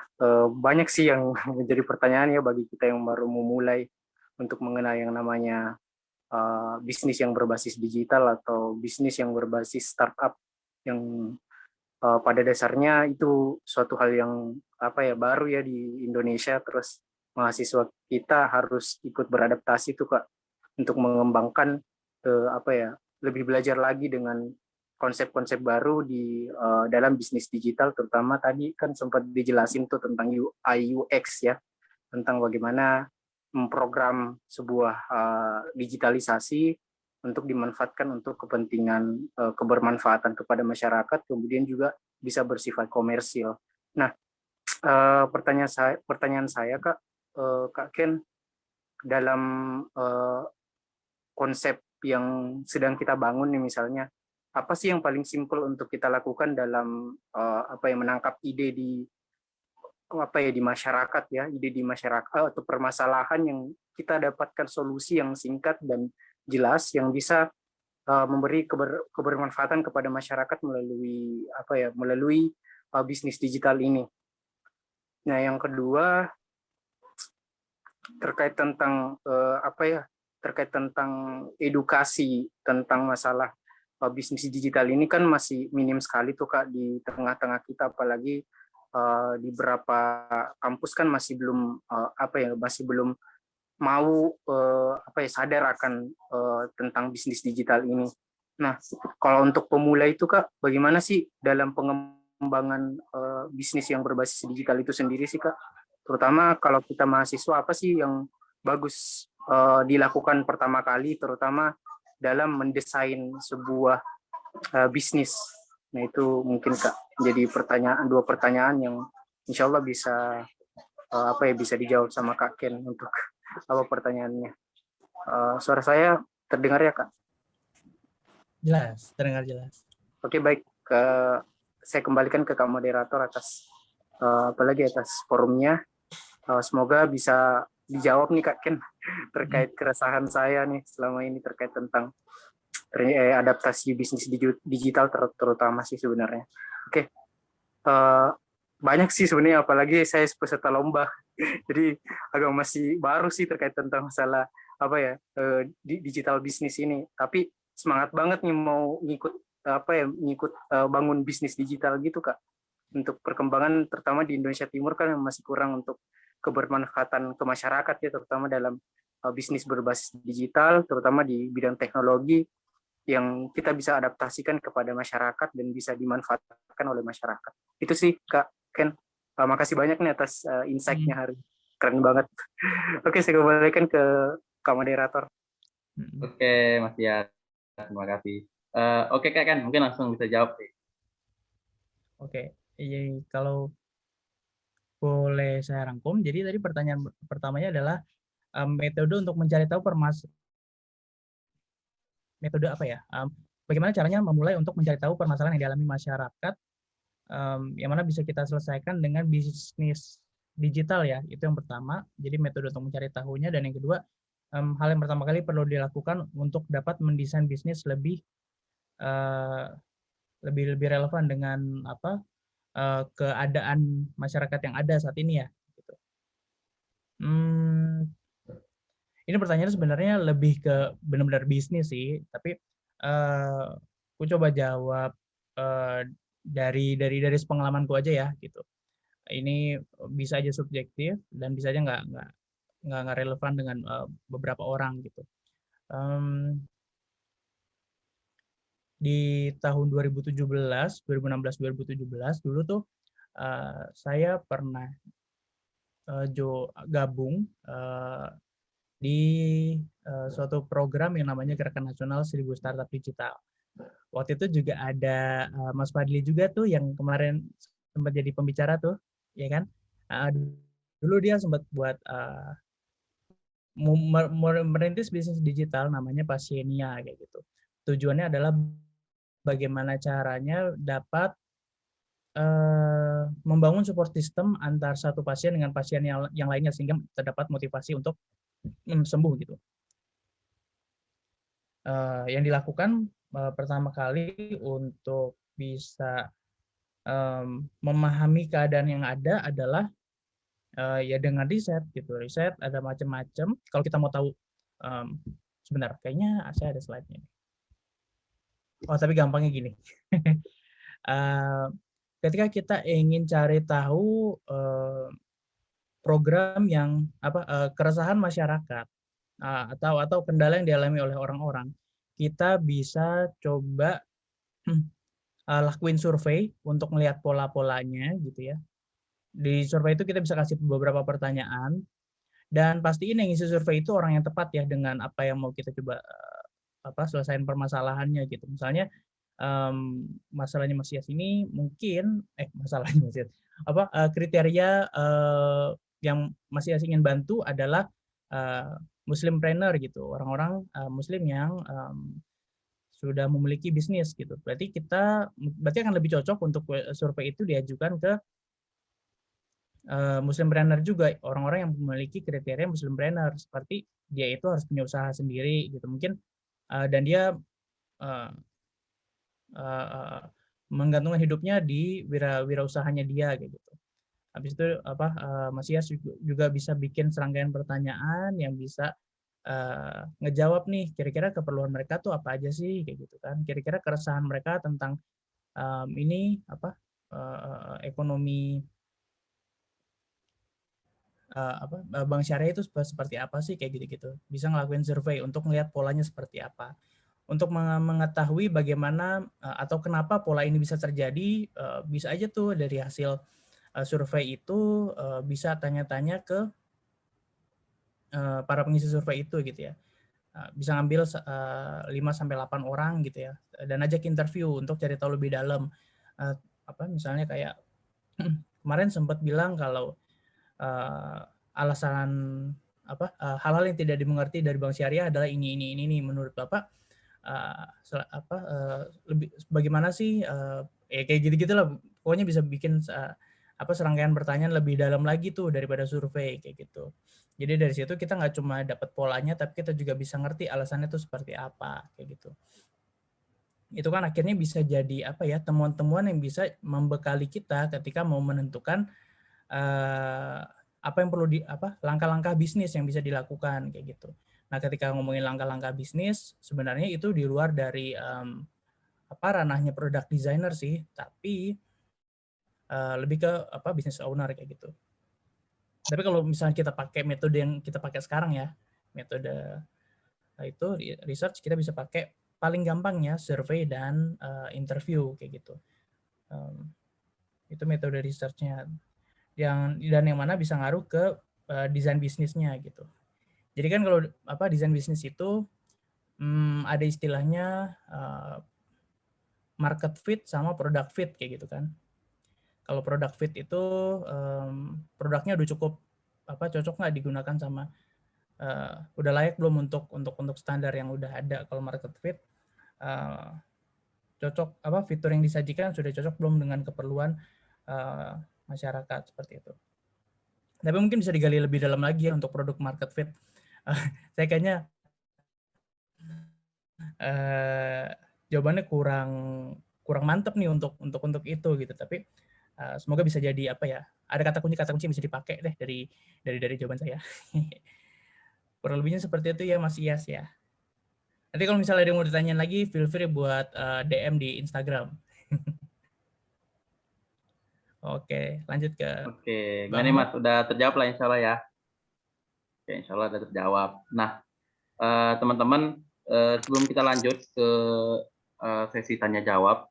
J: banyak sih yang menjadi pertanyaan ya bagi kita yang baru memulai untuk mengenal yang namanya bisnis yang berbasis digital atau bisnis yang berbasis startup yang pada dasarnya itu suatu hal yang baru ya di Indonesia. Terus mahasiswa kita harus ikut beradaptasi tuh Kak untuk mengembangkan lebih belajar lagi dengan konsep-konsep baru di dalam bisnis digital, terutama tadi kan sempat dijelasin tuh tentang UI UX ya, tentang bagaimana memprogram sebuah digitalisasi untuk dimanfaatkan untuk kepentingan kebermanfaatan kepada masyarakat, kemudian juga bisa bersifat komersil. Nah, pertanyaan saya Kak Ken, dalam konsep yang sedang kita bangun nih misalnya, apa sih yang paling simpel untuk kita lakukan dalam menangkap ide di masyarakat ya, ide di masyarakat atau permasalahan yang kita dapatkan solusi yang singkat dan jelas yang bisa memberi kebermanfaatan kepada masyarakat melalui bisnis digital ini. Nah, yang kedua terkait tentang edukasi tentang masalah bisnis digital ini kan masih minim sekali tuh Kak di tengah-tengah kita, apalagi di beberapa kampus kan masih belum mau sadar akan tentang bisnis digital ini. Nah, kalau untuk pemula itu Kak, bagaimana sih dalam pengembangan bisnis yang berbasis digital itu sendiri sih Kak? Terutama kalau kita mahasiswa, apa sih yang bagus dilakukan pertama kali, terutama dalam mendesain sebuah bisnis? Nah, itu mungkin Kak jadi dua pertanyaan yang insya Allah bisa bisa dijawab sama Kak Ken untuk pertanyaannya. Suara saya terdengar ya Kak?
I: Jelas, terdengar jelas.
J: Oke, baik. Saya kembalikan ke Kak moderator atas atas forumnya. Semoga bisa dijawab nih Kak Ken terkait keresahan saya nih selama ini terkait tentang adaptasi bisnis digital terutama sih sebenarnya. Oke. Banyak sih sebenarnya, apalagi saya peserta lomba. Jadi agak masih baru sih terkait tentang masalah digital bisnis ini. Tapi semangat banget nih mau ngikut bangun bisnis digital gitu Kak. Untuk perkembangan terutama di Indonesia Timur kan masih kurang untuk kebermanfaatan ke masyarakat ya, terutama dalam bisnis berbasis digital, terutama di bidang teknologi yang kita bisa adaptasikan kepada masyarakat dan bisa dimanfaatkan oleh masyarakat. Itu sih Kak Ken. Makasih banyak nih atas insight-nya hari. Keren banget. Oke, saya kembalikan ke Kak moderator.
G: Oke, Mas Yas. Terima kasih. Oke Kak Ken, mungkin langsung bisa jawab sih.
I: Oke, kalau boleh saya rangkum, jadi tadi pertanyaan pertamanya adalah metode untuk mencari tahu metode apa ya? Bagaimana caranya memulai untuk mencari tahu permasalahan yang dialami masyarakat, yang mana bisa kita selesaikan dengan bisnis digital ya, itu yang pertama. Jadi metode untuk mencari tahunya, dan yang kedua, hal yang pertama kali perlu dilakukan untuk dapat mendesain bisnis lebih lebih relevan dengan keadaan masyarakat yang ada saat ini ya. Gitu. Ini pertanyaannya sebenarnya lebih ke benar-benar bisnis sih, tapi aku coba jawab dari pengalamanku aja ya gitu. Ini bisa aja subjektif dan bisa aja nggak relevan dengan beberapa orang gitu. Di tahun 2017, 2016, 2017 dulu tuh saya pernah gabung di suatu program yang namanya Gerakan Nasional 1000 Startup Digital. Waktu itu juga ada Mas Fadli juga tuh yang kemarin sempat jadi pembicara tuh, ya kan? Dulu dia sempat buat merintis bisnis digital namanya Pasienia kayak gitu. Tujuannya adalah bagaimana caranya dapat membangun support system antar satu pasien dengan pasien yang lainnya sehingga terdapat motivasi untuk sembuh gitu. Yang dilakukan pertama kali untuk bisa memahami keadaan yang ada adalah ya dengan riset gitu. Riset ada macam-macam. Kalau kita mau tahu, sebentar, kayaknya saya ada slide-nya. Oh, tapi gampangnya gini. Ketika kita ingin cari tahu program yang keresahan masyarakat atau kendala yang dialami oleh orang-orang, kita bisa coba lakuin survei untuk melihat pola-polanya gitu ya. Di survei itu kita bisa kasih beberapa pertanyaan dan pastiin yang ngisi survei itu orang yang tepat ya dengan apa yang mau kita coba selesaiin permasalahannya gitu. Misalnya masalahnya Mas Yas ini mungkin masalahnya Mas Yas kriteria yang Mas Yas ingin bantu adalah Muslimpreneur gitu, orang-orang Muslim yang sudah memiliki bisnis gitu. Berarti akan lebih cocok untuk survei itu diajukan ke Muslimpreneur juga, orang-orang yang memiliki kriteria Muslimpreneur, seperti dia itu harus punya usaha sendiri gitu mungkin, dan dia menggantungkan hidupnya di wirausahanya dia kayak gitu. Habis itu Mas Yas juga bisa bikin serangkaian pertanyaan yang bisa ngejawab nih kira-kira keperluan mereka tuh apa aja sih kayak gitu kan. Kira-kira keresahan mereka tentang ekonomi bank syariah itu seperti apa sih kayak gitu-gitu. Bisa ngelakuin survei untuk melihat polanya seperti apa. Untuk mengetahui bagaimana atau kenapa pola ini bisa terjadi, bisa aja tuh dari hasil survei itu bisa tanya-tanya ke para pengisi survei itu gitu ya. Bisa ngambil 5-8 orang gitu ya, dan ajak interview untuk cari tahu lebih dalam. Misalnya kayak kemarin sempat bilang kalau alasan hal-hal yang tidak dimengerti dari bank syariah adalah ini. Menurut Bapak lebih bagaimana sih kayak gitu-gitulah, pokoknya bisa bikin serangkaian pertanyaan lebih dalam lagi tuh daripada survei kayak gitu. Jadi dari situ kita nggak cuma dapat polanya, tapi kita juga bisa ngerti alasannya tuh seperti apa kayak gitu. Itu kan akhirnya bisa jadi temuan-temuan yang bisa membekali kita ketika mau menentukan apa yang perlu langkah-langkah bisnis yang bisa dilakukan kayak gitu. Nah, ketika ngomongin langkah-langkah bisnis, sebenarnya itu di luar dari ranahnya product designer sih, tapi lebih ke business owner kayak gitu. Tapi kalau misalnya kita pakai metode yang kita pakai sekarang ya, metode itu research, kita bisa pakai paling gampangnya survei dan interview kayak gitu. Itu metode researchnya. Dan yang mana bisa ngaruh ke desain bisnisnya gitu. Jadi kan kalau desain bisnis itu ada istilahnya market fit sama product fit kayak gitu kan. Kalau product fit itu produknya udah cukup cocok nggak digunakan sama udah layak belum untuk standar yang udah ada. Kalau market fit cocok fitur yang disajikan sudah cocok belum dengan keperluan masyarakat seperti itu. Tapi mungkin bisa digali lebih dalam lagi ya untuk produk market fit. Saya kayaknya jawabannya kurang mantep nih untuk itu gitu. Tapi semoga bisa jadi apa ya? Ada kata kunci yang bisa dipakai deh dari jawaban saya. Kurang lebihnya seperti itu ya Mas Iyas ya. Nanti kalau misalnya ada yang mau ditanyain lagi, feel free buat DM di Instagram. Oke, lanjut ke
G: Oke,
I: Bang
G: gimana nih
I: Ahmad.
G: Mas? Udah terjawab lah insya Allah ya. Oke, insya Allah udah terjawab. Nah, teman-teman, sebelum kita lanjut ke sesi tanya jawab,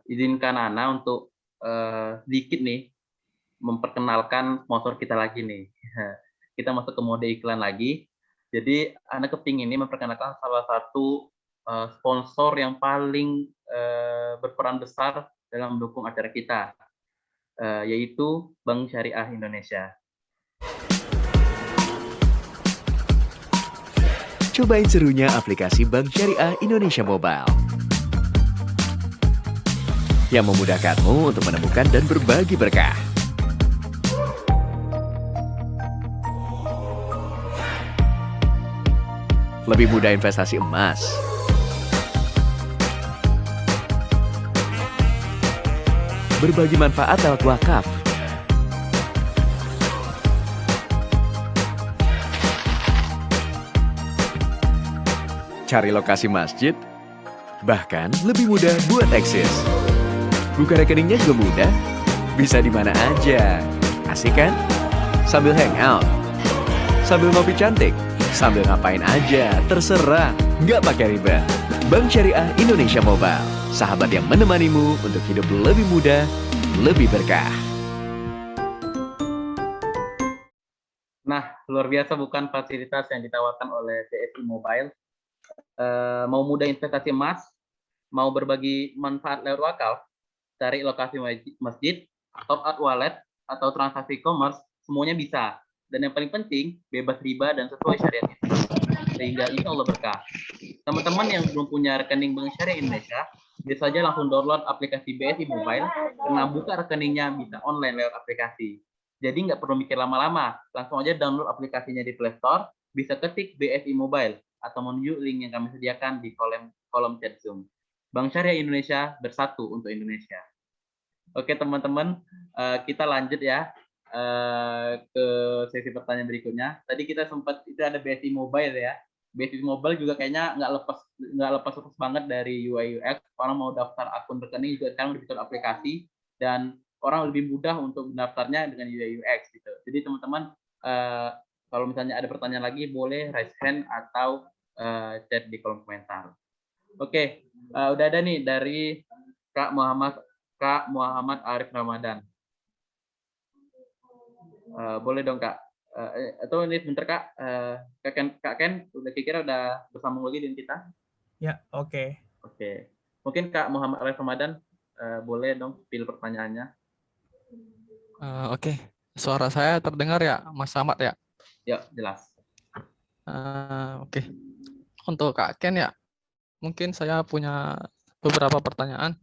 G: izinkan Ana untuk sedikit nih memperkenalkan sponsor kita lagi nih. Kita masuk ke mode iklan lagi. Jadi Ana kepingin ini memperkenalkan salah satu sponsor yang paling berperan besar dalam mendukung acara kita, yaitu Bank Syariah Indonesia.
N: Cobain serunya aplikasi Bank Syariah Indonesia Mobile yang memudahkanmu untuk menemukan dan berbagi berkah. Lebih mudah investasi emas, berbagi manfaat lewat wakaf, cari lokasi masjid, bahkan lebih mudah buat eksis. Buka rekeningnya juga mudah, bisa di mana aja. Asik kan? Sambil hangout, sambil ngopi cantik, sambil ngapain aja, terserah, nggak pakai ribet. Bank Syariah Indonesia Mobile, sahabat yang menemanimu untuk hidup lebih mudah, lebih berkah.
G: Nah, luar biasa bukan fasilitas yang ditawarkan oleh BSI Mobile. Mau mudah investasi emas, mau berbagi manfaat lewat wakaf, cari lokasi masjid, top up wallet, atau transaksi e-commerce, semuanya bisa. Dan yang paling penting, bebas riba dan sesuai syariat Islam. Sehingga insya Allah berkah. Teman-teman yang belum punya rekening Bank Syariah Indonesia, bisa saja langsung download aplikasi BSI Mobile, karena buka rekeningnya bisa online lewat aplikasi. Jadi nggak perlu mikir lama-lama, langsung aja download aplikasinya di Play Store, bisa ketik BSI Mobile, atau menuju link yang kami sediakan di kolom chat Zoom. Bank Syariah Indonesia, bersatu untuk Indonesia. Oke teman-teman, kita lanjut ya ke sesi pertanyaan berikutnya. Tadi kita sempat itu ada BSI Mobile ya. BSI Mobile juga kayaknya nggak lepas banget dari UI UX. Orang mau daftar akun rekening juga sekarang lebih aplikasi, dan orang lebih mudah untuk mendaftarnya dengan UI UX gitu. Jadi teman-teman, kalau misalnya ada pertanyaan lagi boleh raise hand atau chat di kolom komentar. Oke, udah ada nih dari Kak Muhammad Arif Ramadan. Boleh dong Kak, atau ini sebentar Kak, Kak Ken udah kira udah bersambung lagi dengan kita?
I: Ya, oke.
G: Oke, mungkin Kak Muhammad Arif Ramadan boleh dong pilih pertanyaannya.
M: Oke, suara saya terdengar ya Mas Samad ya?
G: Ya, jelas.
M: Oke, untuk Kak Ken ya, mungkin saya punya beberapa pertanyaan.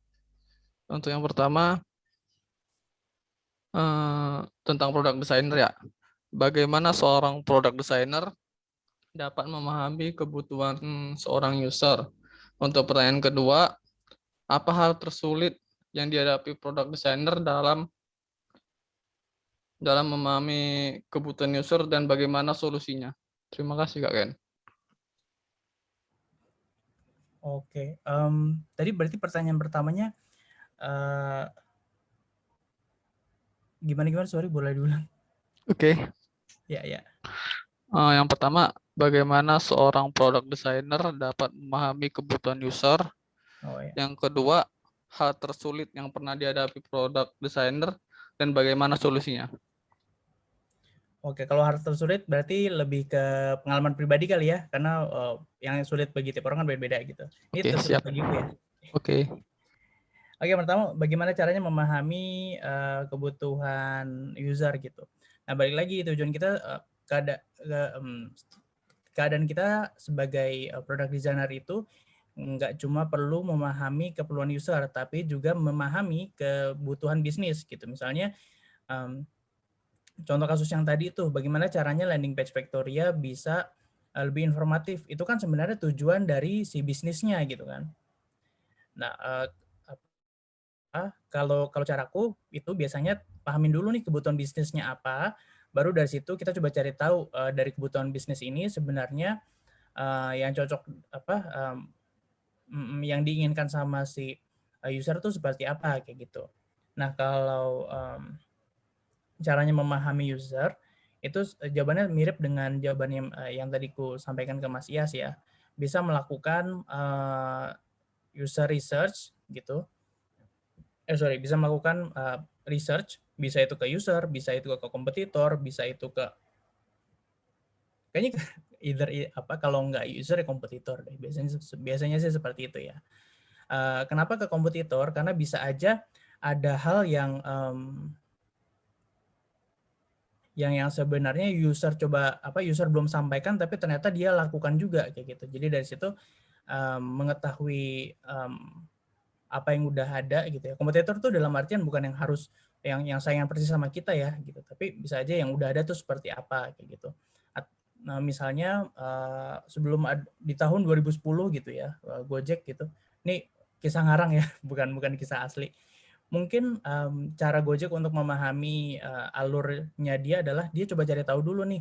M: Untuk yang pertama, tentang produk designer ya. Bagaimana seorang produk designer dapat memahami kebutuhan seorang user? Untuk pertanyaan kedua, apa hal tersulit yang dihadapi produk designer dalam memahami kebutuhan user dan bagaimana solusinya? Terima kasih Kak Ken.
I: Oke, tadi berarti pertanyaan pertamanya gimana? Sorry, boleh diulang?
M: Oke.
I: Ya.
M: Yang pertama, bagaimana seorang produk designer dapat memahami kebutuhan user?
I: Oh, ya.
M: Yang kedua, hal tersulit yang pernah dihadapi produk designer dan bagaimana solusinya?
I: Oke, kalau hal tersulit berarti lebih ke pengalaman pribadi kali ya, karena yang sulit bagi tiap orang kan beda-beda gitu. Ini
M: Oke,
I: tersulit
M: siap.
I: bagiku ya.
M: Oke.
I: Oke, pertama bagaimana caranya memahami kebutuhan user gitu. Nah, balik lagi tujuan kita keadaan kita sebagai product designer itu nggak cuma perlu memahami keperluan user, tapi juga memahami kebutuhan bisnis gitu. Misalnya contoh kasus yang tadi itu, bagaimana caranya landing page Factoria bisa lebih informatif. Itu kan sebenarnya tujuan dari si bisnisnya gitu kan. Nah, kalau caraku itu biasanya pahamin dulu nih kebutuhan bisnisnya apa, baru dari situ kita coba cari tahu dari kebutuhan bisnis ini sebenarnya yang cocok yang diinginkan sama si user tuh seperti apa kayak gitu. Nah, kalau caranya memahami user itu jawabannya mirip dengan jawaban yang tadi ku sampaikan ke Mas Iyas ya. Bisa melakukan user research gitu. Bisa melakukan research, bisa itu ke user, bisa itu ke kompetitor, bisa itu ke kayaknya either kalau nggak user ya kompetitor deh. Biasanya sih seperti itu ya. Kenapa ke kompetitor? Karena bisa aja ada hal yang sebenarnya user belum sampaikan tapi ternyata dia lakukan juga kayak gitu. Jadi dari situ mengetahui apa yang udah ada gitu ya. Kompetitor tuh dalam artian bukan yang harus yang saingan persis sama kita ya gitu, tapi bisa aja yang udah ada tuh seperti apa kayak gitu. Nah, misalnya sebelum di tahun 2010 gitu ya, Gojek gitu. Ini kisah ngarang ya, bukan kisah asli. Mungkin cara Gojek untuk memahami alurnya dia adalah dia coba cari tahu dulu nih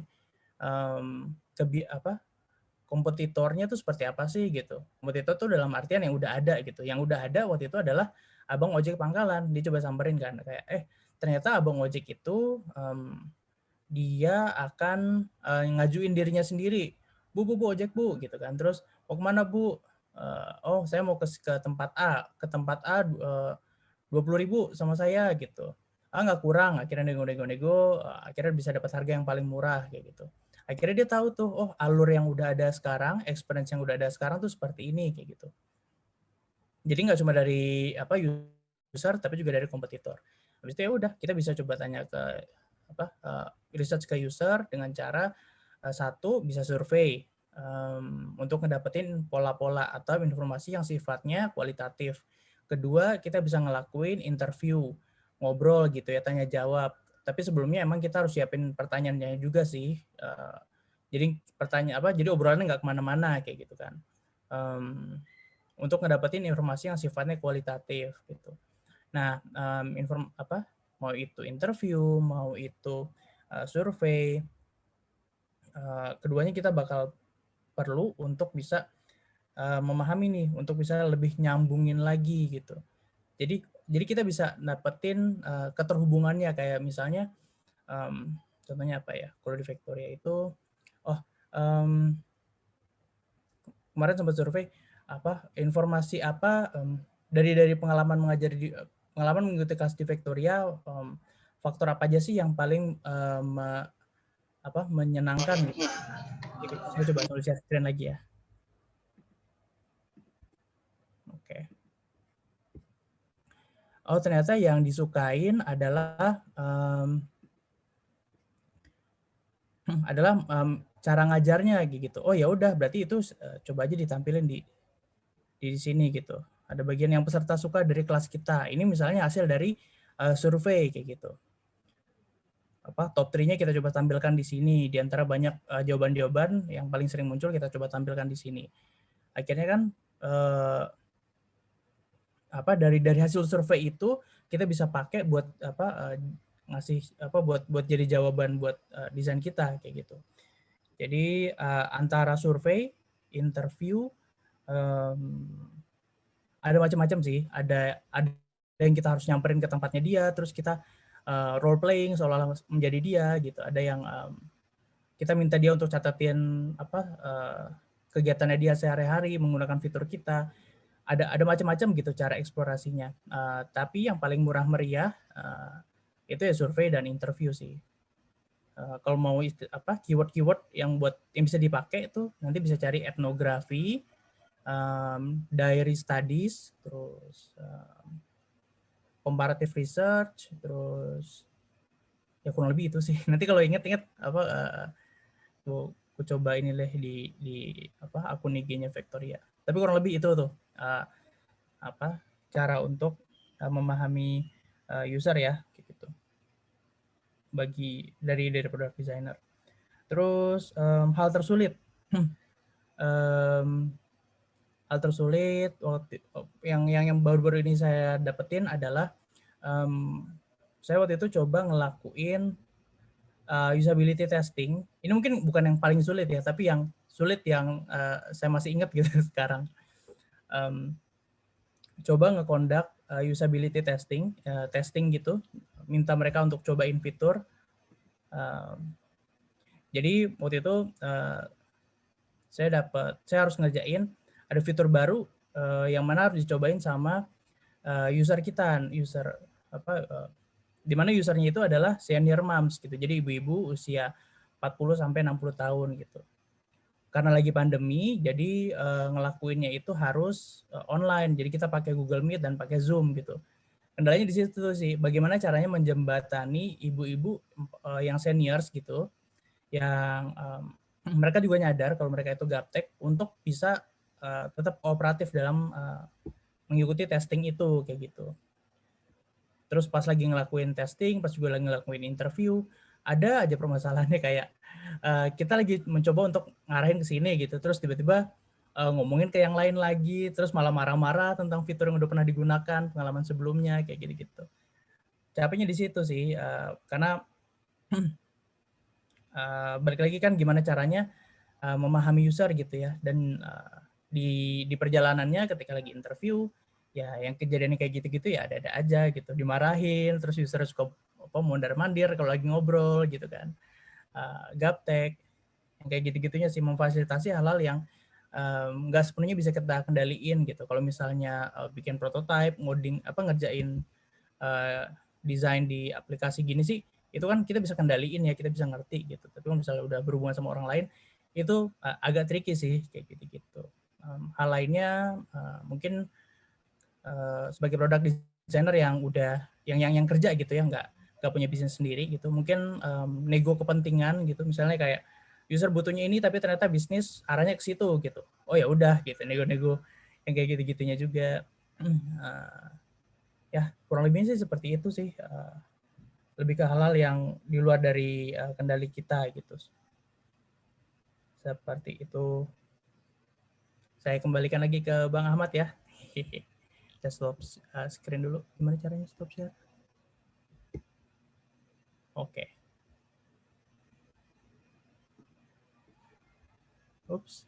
I: kompetitornya tuh seperti apa sih gitu. Kompetitor tuh dalam artian yang udah ada gitu. Yang udah ada waktu itu adalah abang ojek pangkalan. Dia coba samperin kan kayak ternyata abang ojek itu dia akan ngajuin dirinya sendiri. Bu ojek bu gitu kan. Terus mau kemana bu? Oh saya mau ke tempat A. Ke tempat A 20.000 sama saya gitu. Nggak kurang. Akhirnya nego. Akhirnya bisa dapat harga yang paling murah kayak gitu. Akhirnya dia tahu tuh, oh alur yang udah ada sekarang, experience yang udah ada sekarang tuh seperti ini kayak gitu. Jadi nggak cuma dari user tapi juga dari kompetitor. Habis itu ya udah kita bisa coba tanya ke research ke user dengan cara satu bisa survei untuk ngedapetin pola-pola atau informasi yang sifatnya kualitatif. Kedua, kita bisa ngelakuin interview, ngobrol gitu ya, tanya jawab. Tapi sebelumnya emang kita harus siapin pertanyaannya juga sih. Jadi jadi obrolannya nggak kemana-mana kayak gitu kan. Untuk ngedapetin informasi yang sifatnya kualitatif gitu. Nah, mau itu interview, mau itu survei, keduanya kita bakal perlu untuk bisa memahami nih, untuk bisa lebih nyambungin lagi gitu. Jadi kita bisa dapetin keterhubungannya kayak misalnya contohnya apa ya? Kalau di Factoria itu kemarin sempat survei informasi dari pengalaman mengikuti kelas di Factoria, faktor apa aja sih yang paling menyenangkan gitu. Saya coba tulis screen lagi ya. Oke. Oh ternyata yang disukain adalah cara ngajarnya gitu. Oh ya udah berarti itu coba aja ditampilin di sini gitu. Ada bagian yang peserta suka dari kelas kita. Ini misalnya hasil dari survei kayak gitu. Top 3-nya kita coba tampilkan di sini. Di antara banyak jawaban-jawaban yang paling sering muncul kita coba tampilkan di sini. Akhirnya kan dari hasil survei itu kita bisa pakai buat buat jadi jawaban buat desain kita kayak gitu. Jadi antara survei, interview, ada macam-macam sih. Ada yang kita harus nyamperin ke tempatnya dia, terus kita role playing seolah-olah menjadi dia gitu. Ada yang kita minta dia untuk catatin kegiatannya dia sehari-hari menggunakan fitur kita. Ada macam-macam gitu cara eksplorasinya. Tapi yang paling murah meriah itu ya survei dan interview sih. Kalau mau keyword-keyword yang bisa dipakai itu nanti bisa cari etnografi, diary studies, terus comparative research, terus ya kurang lebih itu sih. Nanti kalau inget-inget aku coba ini di akun IG-nya Factoria. Tapi kurang lebih itu tuh cara untuk memahami user ya gitu. dari product designer. Terus hal tersulit hal tersulit yang baru-baru ini saya dapetin adalah saya waktu itu coba ngelakuin usability testing. Ini mungkin bukan yang paling sulit ya, tapi yang sulit yang saya masih ingat gitu sekarang. Coba nge-conduct usability testing gitu, minta mereka untuk cobain fitur. Jadi waktu itu saya harus ngerjain ada fitur baru yang mana harus dicobain sama user kita, di mana usernya itu adalah senior moms gitu. Jadi ibu-ibu usia 40 sampai 60 tahun gitu. Karena lagi pandemi, jadi ngelakuinnya itu harus online. Jadi kita pakai Google Meet dan pakai Zoom gitu. Kendalanya di situ sih, bagaimana caranya menjembatani ibu-ibu yang seniors gitu, yang mereka juga nyadar kalau mereka itu gaptek untuk bisa tetap kooperatif dalam mengikuti testing itu kayak gitu. Terus pas lagi ngelakuin testing, pas juga lagi ngelakuin interview, ada aja permasalahannya kayak kita lagi mencoba untuk ngarahin ke sini gitu, terus tiba-tiba ngomongin ke yang lain lagi, terus malah marah-marah tentang fitur yang udah pernah digunakan pengalaman sebelumnya kayak gitu-gitu. Capeknya di situ sih, karena balik lagi kan gimana caranya memahami user gitu ya, dan di perjalanannya ketika lagi interview ya yang kejadiannya kayak gitu-gitu ya ada-ada aja gitu, dimarahin, terus user suka mondar-mandir kalau lagi ngobrol gitu kan, gaptek, yang kayak gitu-gitunya sih, memfasilitasi hal-hal yang nggak sepenuhnya bisa kita kendaliin gitu. Kalau misalnya bikin prototype, ngoding ngerjain desain di aplikasi gini sih, itu kan kita bisa kendaliin ya, kita bisa ngerti gitu. Tapi kalau misalnya udah berhubungan sama orang lain, itu agak tricky sih kayak gitu-gitu. Hal lainnya mungkin sebagai product designer yang udah yang kerja gitu ya, nggak punya bisnis sendiri gitu, mungkin nego kepentingan gitu, misalnya kayak user butuhnya ini tapi ternyata bisnis arahnya ke situ gitu, oh ya udah gitu, nego-nego yang kayak gitu-gitunya juga. Ya kurang lebihnya sih seperti itu sih, lebih ke hal-hal yang di luar dari kendali kita gitu. Seperti itu. Saya kembalikan lagi ke Bang Ahmad ya. Kita stop screen dulu. Gimana caranya stop share? Oke. Oops.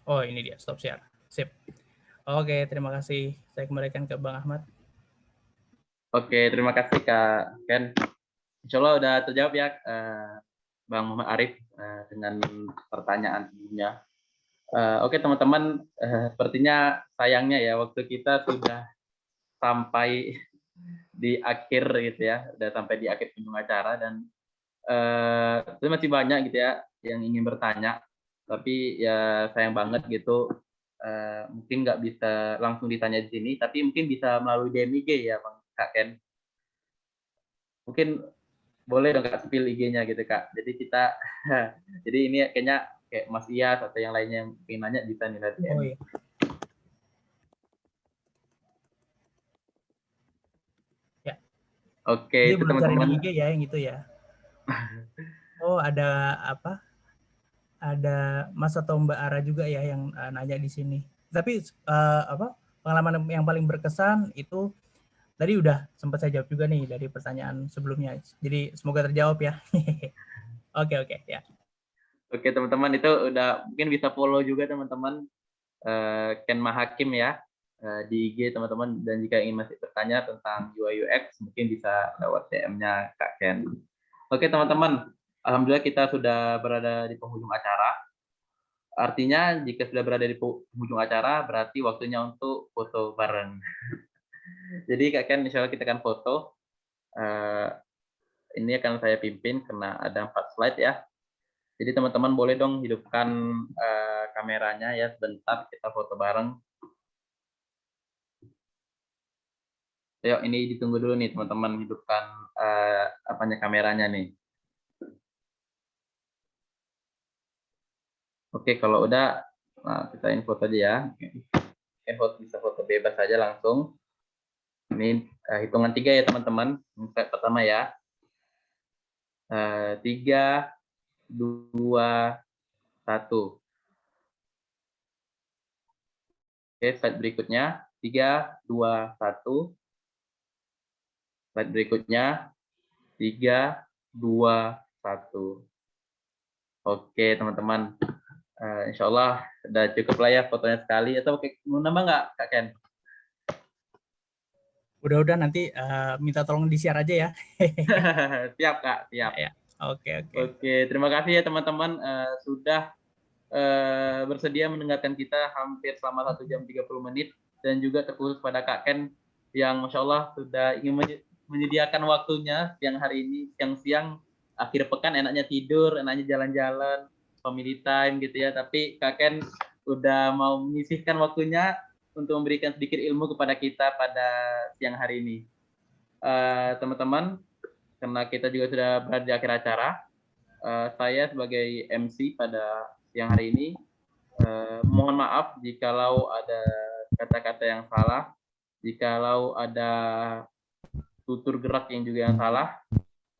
I: Oh ini dia, stop share. Sip. Oke, terima kasih. Saya kembalikan ke Bang Ahmad.
G: Oke, terima kasih Kak Ken. Insya Allah udah terjawab ya Bang Muhammad Arif dengan pertanyaan sebelumnya. Oke teman-teman, sepertinya sayangnya ya waktu kita sudah sampai di akhir gitu ya, udah sampai di akhir penghujung acara, dan masih banyak gitu ya yang ingin bertanya, tapi ya sayang banget gitu, mungkin nggak bisa langsung ditanya di sini, tapi mungkin bisa melalui DM IG ya Bang Kak Ken. Mungkin boleh dong Kak spill IG-nya gitu Kak. Jadi kita, jadi ini kayaknya kayak Mas Iyas atau yang lainnya yang ingin nanya bisa nih nanti.
I: Oh iya. Ya.
G: Oke,
I: Jadi
G: itu
I: belum cari di
G: teman-teman.
I: IG ya yang itu ya. Oh ada apa? Ada Mas atau Mbak Ara juga ya yang nanya di sini. Tapi pengalaman yang paling berkesan itu tadi udah sempat saya jawab juga nih dari pertanyaan sebelumnya. Jadi semoga terjawab ya. Oke ya.
G: Oke teman-teman, itu udah mungkin bisa follow juga teman-teman Ken Mahakim ya di IG teman-teman, dan jika ingin masih bertanya tentang UI UX mungkin bisa lewat DM-nya Kak Ken. Oke teman-teman, alhamdulillah kita sudah berada di penghujung acara. Artinya jika sudah berada di penghujung acara berarti waktunya untuk foto bareng. Jadi Kak Ken, insya Allah kita akan foto. Ini akan saya pimpin karena ada 4 slide ya. Jadi teman-teman boleh dong hidupkan kameranya ya, sebentar kita foto bareng. Yuk, ini ditunggu dulu nih teman-teman, hidupkan kameranya nih. Oke, kalau udah Nah, kita info aja ya. Info bisa foto bebas saja langsung. Ini hitungan 3 ya teman-teman. Slide pertama ya. 3, 2, 1. Oke, slide berikutnya. 3, 2, 1. Slide berikutnya. 3, 2, 1. Oke, teman-teman. Insya Allah udah cukup lah ya fotonya sekali. Atau mau nambah nggak, Kak Ken?
I: Udah nanti minta tolong di-share aja ya.
G: Siap, Kak. Siap.
I: Ya. Oke.
G: Oke, terima kasih ya teman-teman sudah bersedia mendengarkan kita hampir selama 1 jam 30 menit. Dan juga terkhusus pada Kak Ken yang Masya Allah sudah ingin menyediakan waktunya siang hari ini, siang-siang akhir pekan enaknya tidur, enaknya jalan-jalan, family time gitu ya. Tapi Kak Ken udah mau menyisihkan waktunya untuk memberikan sedikit ilmu kepada kita pada siang hari ini. Teman-teman, karena kita juga sudah berada di akhir acara, saya sebagai MC pada siang hari ini mohon maaf jikalau ada kata-kata yang salah, jikalau ada tutur gerak yang juga yang salah,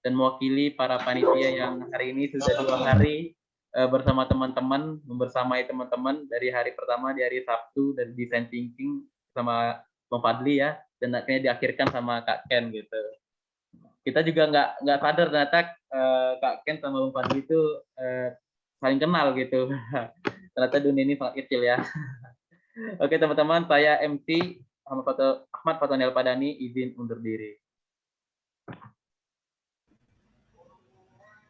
G: dan mewakili para panitia yang hari ini sudah 2 hari bersama teman-teman, membersamai teman-teman dari hari pertama di hari Sabtu dari design thinking sama Bang Fadli ya, dan akhirnya diakhirkan sama Kak Ken gitu. Kita juga nggak sadar ternyata Kak Ken sama Bang Fadli itu saling kenal gitu. Ternyata dunia ini sangat kecil ya. Oke teman-teman, saya MC Ahmad Fatoniel Padani izin undur diri.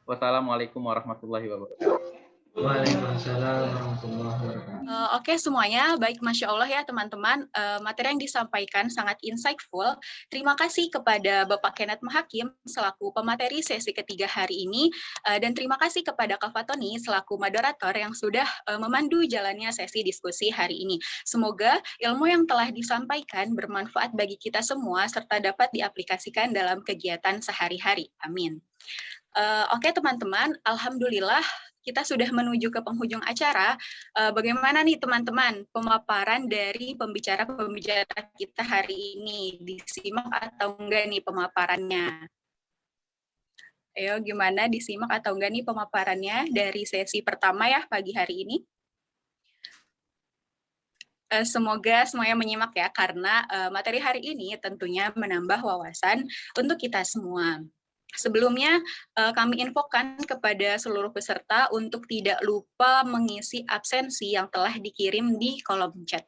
G: Wassalamualaikum warahmatullahi wabarakatuh.
O: Waalaikumsalam warahmatullahi wabarakatuh.
D: Oke semuanya, baik Masya Allah ya teman-teman, materi yang disampaikan sangat insightful. Terima kasih kepada Bapak Kenneth Mahakim selaku pemateri sesi ketiga hari ini, dan terima kasih kepada Kak Fatoni selaku moderator yang sudah memandu jalannya sesi diskusi hari ini. Semoga ilmu yang telah disampaikan bermanfaat bagi kita semua serta dapat diaplikasikan dalam kegiatan sehari-hari. Amin. Oke teman-teman, alhamdulillah kita sudah menuju ke penghujung acara. Bagaimana nih teman-teman pemaparan dari pembicara-pembicara kita hari ini? Disimak atau enggak nih pemaparannya? Ayo gimana, disimak atau enggak nih pemaparannya dari sesi pertama ya pagi hari ini? Semoga semuanya menyimak ya, karena materi hari ini tentunya menambah wawasan untuk kita semua. Sebelumnya, kami infokan kepada seluruh peserta untuk tidak lupa mengisi absensi yang telah dikirim di kolom chat.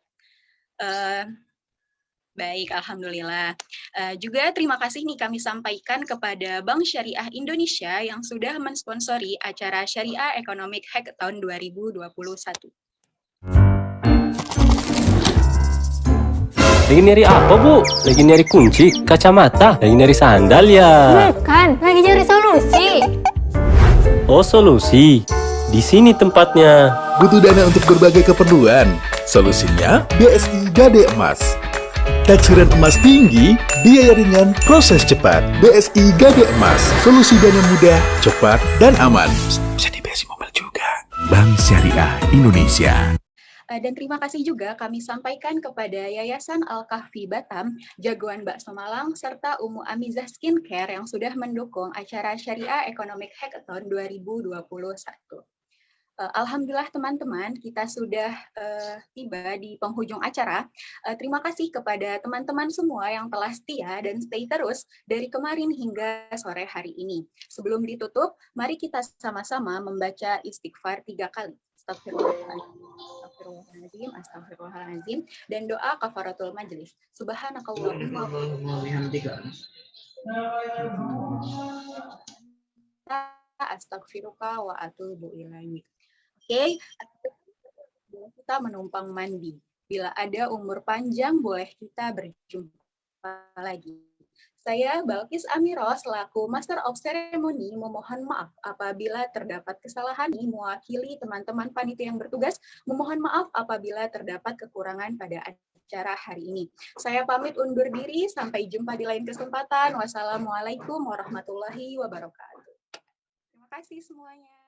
D: Baik, alhamdulillah. Juga terima kasih nih kami sampaikan kepada Bank Syariah Indonesia yang sudah mensponsori acara Syariah Economic Hackathon 2021.
P: Lagi nyari apa, Bu? Lagi nyari kunci, kacamata, lagi nyari sandal ya?
Q: Bukan, lagi nyari solusi.
P: Oh, solusi. Di sini tempatnya.
R: Butuh dana untuk berbagai keperluan? Solusinya BSI Gade Emas. Taksiran emas tinggi, biaya ringan, proses cepat. BSI Gade Emas. Solusi dana mudah, cepat, dan aman. Bisa di BSI Mobile juga. Bank Syariah Indonesia.
D: Dan terima kasih juga kami sampaikan kepada Yayasan Al-Kahfi Batam, Jagoan Bakso Malang, serta Umu Amizah Skincare yang sudah mendukung acara Syariah Economic Hackathon 2021. Alhamdulillah teman-teman, kita sudah tiba di penghujung acara. Terima kasih kepada teman-teman semua yang telah setia dan stay terus dari kemarin hingga sore hari ini. Sebelum ditutup, mari kita sama-sama membaca istighfar 3 kali. Astagfirullahaladzim, astagfirullahaladzim, dan doa kafaratul majelis. Subhanakallahumma wa bihamdika astaghfiruka wa atubu ilaik. Oke, kita menumpang mandi. Bila ada umur panjang, boleh kita berjumpa lagi. Saya Balkis Amiro selaku Master of Ceremony memohon maaf apabila terdapat kesalahan mewakili teman-teman panitia yang bertugas, memohon maaf apabila terdapat kekurangan pada acara hari ini. Saya pamit undur diri, sampai jumpa di lain kesempatan. Wassalamualaikum warahmatullahi wabarakatuh. Terima kasih semuanya.